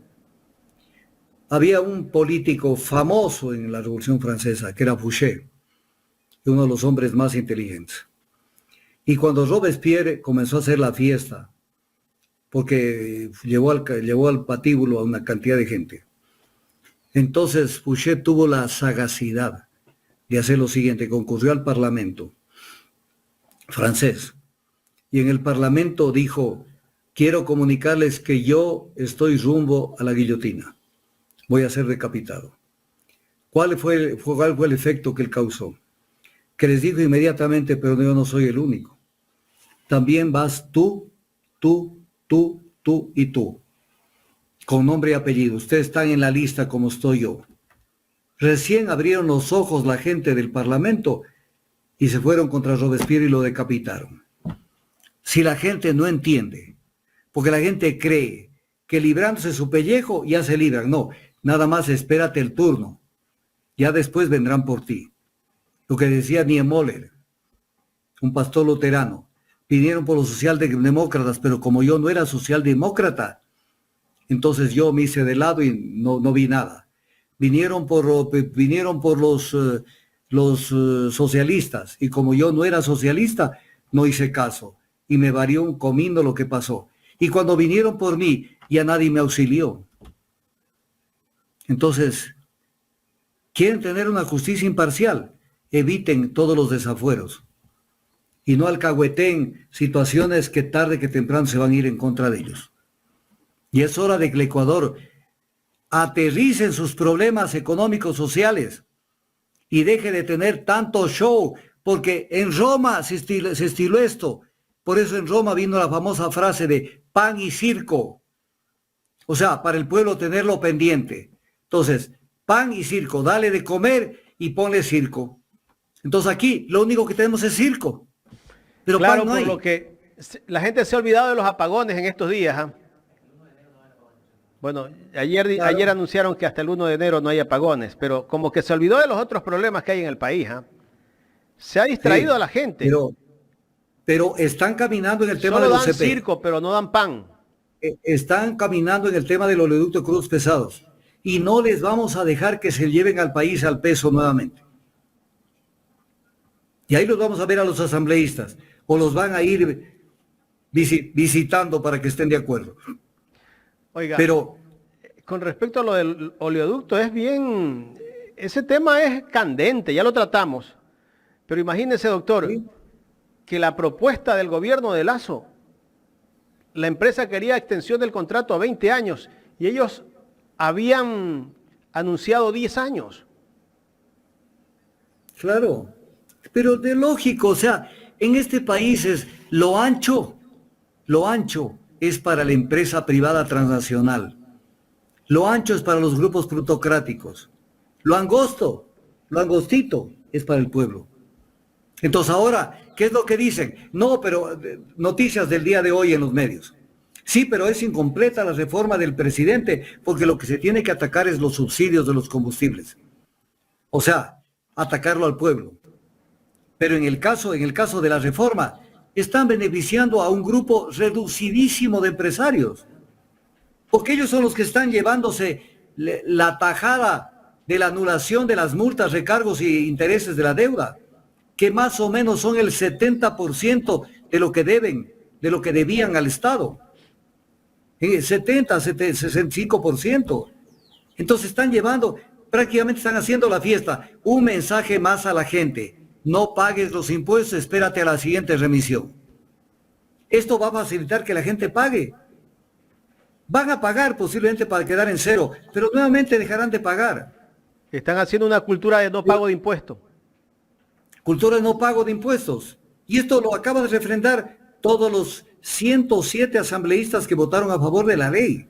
Había un político famoso en la Revolución Francesa, que era Fouché, uno de los hombres más inteligentes. Y cuando Robespierre comenzó a hacer la fiesta, porque llevó al patíbulo a una cantidad de gente, entonces Fouché tuvo la sagacidad de hacer lo siguiente: concurrió al Parlamento francés, y en el Parlamento dijo: quiero comunicarles que yo estoy rumbo a la guillotina, voy a ser decapitado. ¿Cuál fue el efecto que él causó? Que les dijo inmediatamente: pero yo no soy el único. También vas tú y tú, con nombre y apellido. Ustedes están en la lista como estoy yo. Recién abrieron los ojos la gente del Parlamento y se fueron contra Robespierre y lo decapitaron. Si la gente no entiende, porque la gente cree que librándose su pellejo ya se libran. No, nada más espérate el turno. Ya después vendrán por ti. Lo que decía Niemöller, un pastor luterano: vinieron por los socialdemócratas, pero como yo no era socialdemócrata, entonces yo me hice de lado y no vi nada. Vinieron por los socialistas, y como yo no era socialista, no hice caso. Y me varió un comino lo que pasó. Y cuando vinieron por mí, ya nadie me auxilió. Entonces, ¿quieren tener una justicia imparcial? Eviten todos los desafueros. Y no alcahueten situaciones que tarde que temprano se van a ir en contra de ellos. Y es hora de que el Ecuador aterrice en sus problemas económicos, sociales, y deje de tener tanto show, porque en Roma se estiló esto. Por eso en Roma vino la famosa frase de pan y circo. O sea, para el pueblo tenerlo pendiente. Entonces, pan y circo, dale de comer y ponle circo. Entonces aquí lo único que tenemos es circo. Pero Claro, pan no por hay. lo que la gente se ha olvidado de los apagones en estos días. ¿Ah? Bueno, ayer anunciaron que hasta el 1 de enero no hay apagones, pero como que se olvidó de los otros problemas que hay en el país. ¿Ah? Se ha distraído a la gente. Pero están caminando en el tema Solo de los dan CP. circo, pero no dan pan. Están caminando en el tema de los oleoductos crudos pesados. Y no les vamos a dejar que se lleven al país al peso nuevamente. Y ahí los vamos a ver a los asambleístas. O los van a ir visitando para que estén de acuerdo. Oiga, Pero con respecto a lo del oleoducto, ese tema es candente, ya lo tratamos. Pero imagínese, doctor, ¿sí? que la propuesta del gobierno de Lazo, la empresa quería extensión del contrato a 20 años y ellos habían anunciado 10 años. Claro, pero de lógico, o sea, en este país es lo ancho es para la empresa privada transnacional. Lo ancho es para los grupos plutocráticos. Lo angostito es para el pueblo. Entonces ahora ¿qué es lo que dicen? No, pero noticias del día de hoy en los medios. Sí, pero es incompleta la reforma del presidente, porque lo que se tiene que atacar es los subsidios de los combustibles. O sea, atacarlo al pueblo. Pero en el caso de la reforma, están beneficiando a un grupo reducidísimo de empresarios, porque ellos son los que están llevándose la tajada de la anulación de las multas, recargos y intereses de la deuda, que más o menos son el 70% de lo que deben, de lo que debían al Estado. 65%. Entonces están llevando, prácticamente están haciendo la fiesta. Un mensaje más a la gente: no pagues los impuestos, espérate a la siguiente remisión. Esto va a facilitar que la gente pague. Van a pagar posiblemente para quedar en cero, pero nuevamente dejarán de pagar. Están haciendo una cultura de no pago de impuestos. Cultura de no pago de impuestos. Y esto lo acaba de refrendar todos los 107 asambleístas que votaron a favor de la ley.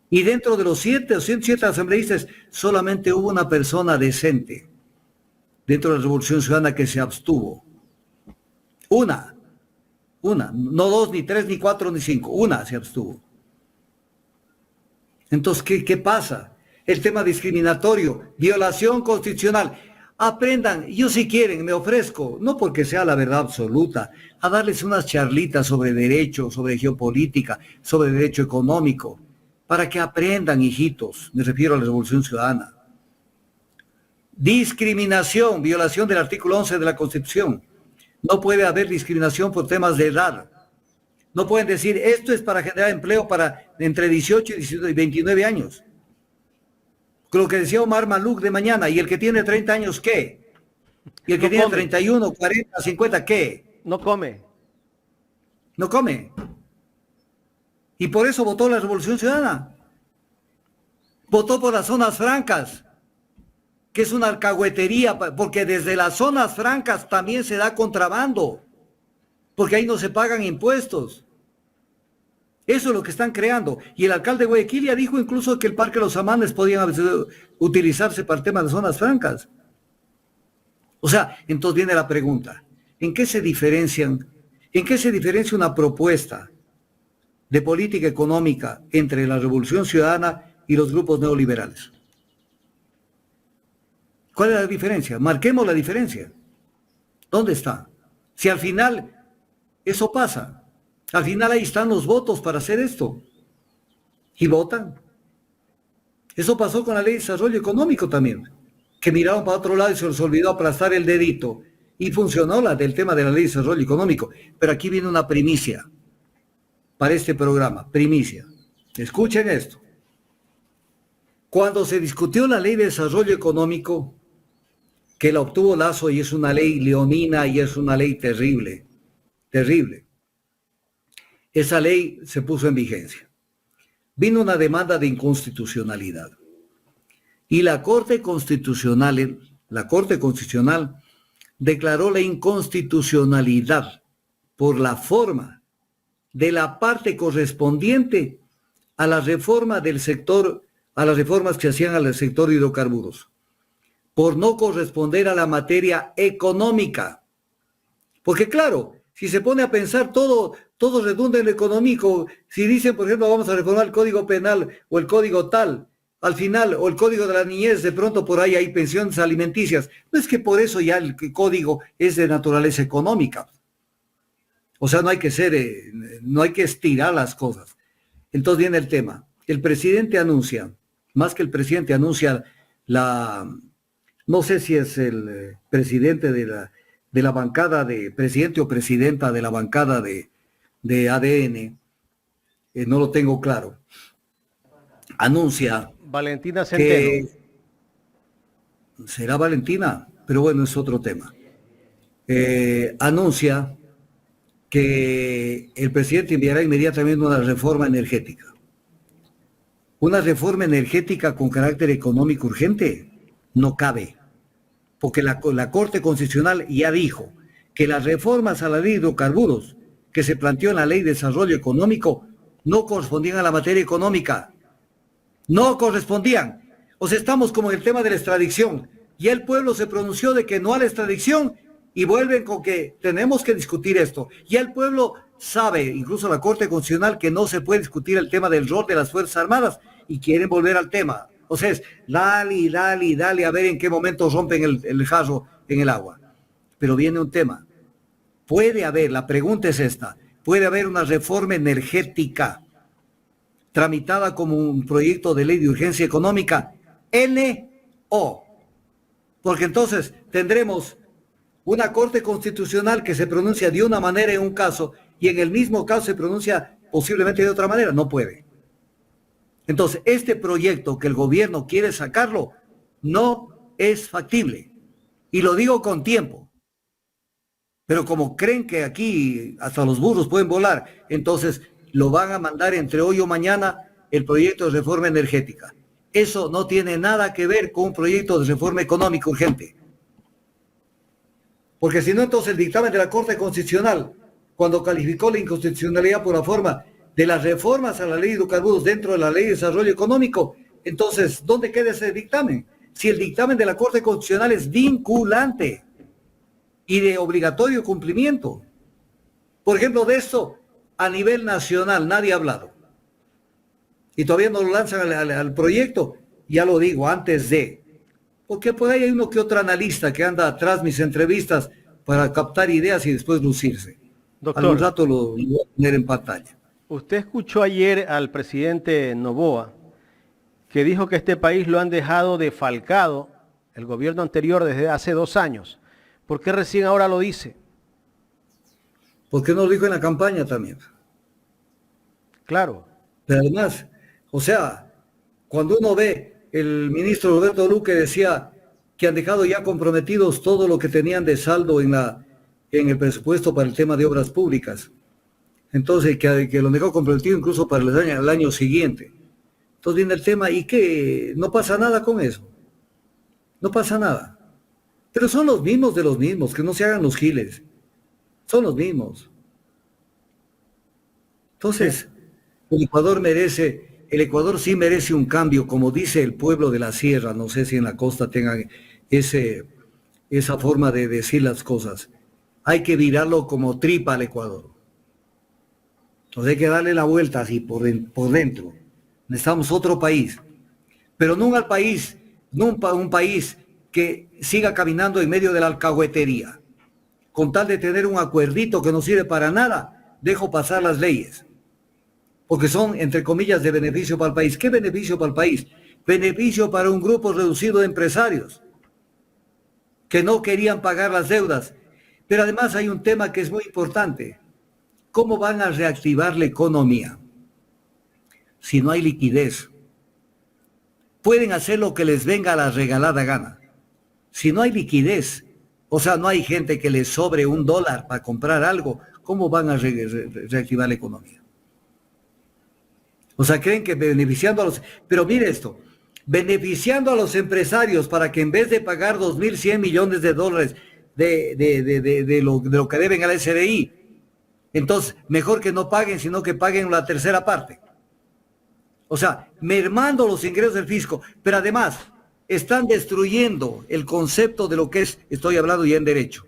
Y dentro de los 107 asambleístas, solamente hubo una persona decente dentro de la Revolución Ciudadana que se abstuvo. Una, no 2, ni 3, ni 4, ni 5, una se abstuvo. Entonces, ¿qué pasa? El tema discriminatorio, violación constitucional. Aprendan, yo si quieren me ofrezco, no porque sea la verdad absoluta, a darles unas charlitas sobre derecho, sobre geopolítica, sobre derecho económico, para que aprendan, hijitos, me refiero a la Revolución Ciudadana. Discriminación, violación del artículo 11 de la Constitución. No puede haber discriminación por temas de edad. No pueden decir, esto es para generar empleo para entre 18 y 29 años. Lo que decía Omar Maluk de mañana, y el que tiene 30 años, ¿qué? Y el que tiene 31, 40, 50, ¿qué? No come. No come. Y por eso votó la Revolución Ciudadana. Votó por las zonas francas, que es una alcahuetería, porque desde las zonas francas también se da contrabando, porque ahí no se pagan impuestos. Eso es lo que están creando. Y el alcalde de Guayaquil ya dijo incluso que el Parque Los Amanes podían utilizarse para el tema de zonas francas. O sea, entonces viene la pregunta: ¿en qué se diferencia una propuesta de política económica entre la Revolución Ciudadana y los grupos neoliberales? ¿Cuál es la diferencia? Marquemos la diferencia. ¿Dónde está? Si al final eso pasa, al final ahí están los votos para hacer esto. Y votan. Eso pasó con la Ley de Desarrollo Económico también, que miraron para otro lado y se les olvidó aplastar el dedito. Y funcionó la del tema de la Ley de Desarrollo Económico. Pero aquí viene una primicia para este programa. Primicia. Escuchen esto. Cuando se discutió la Ley de Desarrollo Económico, que la obtuvo Lasso, y es una ley leonina y es una ley terrible, terrible. Esa ley se puso en vigencia. Vino una demanda de inconstitucionalidad. Y la Corte Constitucional declaró la inconstitucionalidad por la forma de la parte correspondiente a la reforma del sector, a las reformas que se hacían al sector de hidrocarburos, por no corresponder a la materia económica. Porque claro, si se pone a pensar, todo redunda en lo económico. Si dicen, por ejemplo, vamos a reformar el Código Penal o el Código tal, al final, o el Código de la Niñez, de pronto por ahí hay pensiones alimenticias. No es que por eso ya el código es de naturaleza económica. O sea, no hay que estirar las cosas. Entonces viene el tema. El presidente anuncia, más que el presidente anuncia no sé si es el presidente de la bancada presidente o presidenta de la bancada de ADN, no lo tengo claro, anuncia Valentina Centeno. Será Valentina, pero bueno, es otro tema. Anuncia que el presidente enviará inmediatamente una reforma energética. Una reforma energética con carácter económico urgente no cabe, porque la Corte Constitucional ya dijo que las reformas a la ley de hidrocarburos que se planteó en la Ley de Desarrollo Económico no correspondían a la materia económica. No correspondían. O sea, estamos como en el tema de la extradición. Y el pueblo se pronunció de que no a la extradición y vuelven con que tenemos que discutir esto. Ya el pueblo sabe, incluso la Corte Constitucional, que no se puede discutir el tema del rol de las Fuerzas Armadas y quieren volver al tema. O sea, es dale y dale y dale a ver en qué momento rompen el jarro en el agua. Pero viene un tema. Puede haber, la pregunta es esta, puede haber una reforma energética tramitada como un proyecto de ley de urgencia económica, NO. Porque entonces tendremos una Corte Constitucional que se pronuncia de una manera en un caso y en el mismo caso se pronuncia posiblemente de otra manera. No puede. Entonces, este proyecto que el gobierno quiere sacarlo no es factible. Y lo digo con tiempo. Pero como creen que aquí hasta los burros pueden volar, entonces lo van a mandar entre hoy o mañana el proyecto de reforma energética. Eso no tiene nada que ver con un proyecto de reforma económica urgente. Porque si no, entonces el dictamen de la Corte Constitucional, cuando calificó la inconstitucionalidad por la forma de las reformas a la ley de hidrocarburos dentro de la ley de desarrollo económico, entonces, ¿dónde queda ese dictamen? Si el dictamen de la Corte Constitucional es vinculante y de obligatorio cumplimiento. Por ejemplo, de esto a nivel nacional nadie ha hablado. Y todavía no lo lanzan al proyecto, ya lo digo, antes de. Porque por ahí hay uno que otro analista que anda atrás mis entrevistas para captar ideas y después lucirse. Doctor, algún rato lo voy a poner en pantalla. Usted escuchó ayer al presidente Noboa, que dijo que este país lo han dejado defalcado, el gobierno anterior, desde hace 2 años. ¿Por qué recién ahora lo dice? ¿Por qué no lo dijo en la campaña también? Claro. Pero además, o sea, cuando uno ve, el ministro Roberto Luque decía que han dejado ya comprometidos todo lo que tenían de saldo en el presupuesto para el tema de obras públicas. Entonces, que lo han dejado comprometido incluso para el año siguiente. Entonces viene el tema, ¿y qué? No pasa nada con eso. No pasa nada. Pero son los mismos de los mismos, que no se hagan los giles. Son los mismos. Entonces, el Ecuador sí merece un cambio, como dice el pueblo de la sierra. No sé si en la costa tengan esa forma de decir las cosas. Hay que virarlo como tripa al Ecuador. Entonces hay que darle la vuelta así por dentro. Necesitamos otro país. Pero no un país que siga caminando en medio de la alcahuetería. Con tal de tener un acuerdito que no sirve para nada, dejo pasar las leyes. Porque son, entre comillas, de beneficio para el país. ¿Qué beneficio para el país? Beneficio para un grupo reducido de empresarios que no querían pagar las deudas. Pero además hay un tema que es muy importante. ¿Cómo van a reactivar la economía si no hay liquidez? Pueden hacer lo que les venga a la regalada gana. Si no hay liquidez, o sea, no hay gente que les sobre $1 para comprar algo, ¿cómo van a reactivar la economía? O sea, creen que beneficiando a los... Pero mire esto, beneficiando a los empresarios para que en vez de pagar $2.100 millones de lo que deben al SRI, entonces mejor que no paguen, sino que paguen la tercera parte. O sea, mermando los ingresos del fisco, pero además están destruyendo el concepto de lo que es, estoy hablando ya en derecho,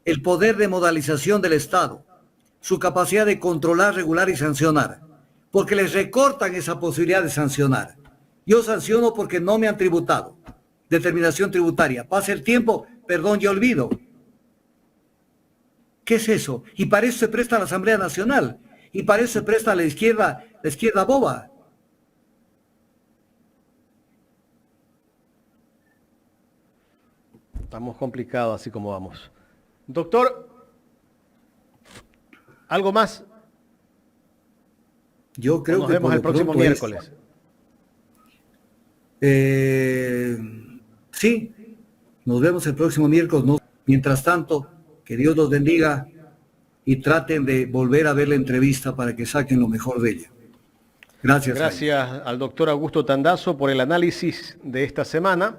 el poder de modalización del Estado, su capacidad de controlar, regular y sancionar, porque les recortan esa posibilidad de sancionar. Yo sanciono porque no me han tributado, determinación tributaria. Pasa el tiempo, perdón, yo olvido. ¿Qué es eso? Y para eso se presta la Asamblea Nacional, y para eso se presta la izquierda boba. Estamos complicados así como vamos. Doctor, ¿algo más? Yo creo nos que vemos el próximo miércoles. Sí, nos vemos el próximo miércoles. Mientras tanto, que Dios los bendiga y traten de volver a ver la entrevista para que saquen lo mejor de ella. Gracias. Gracias al doctor Augusto Tandazo por el análisis de esta semana.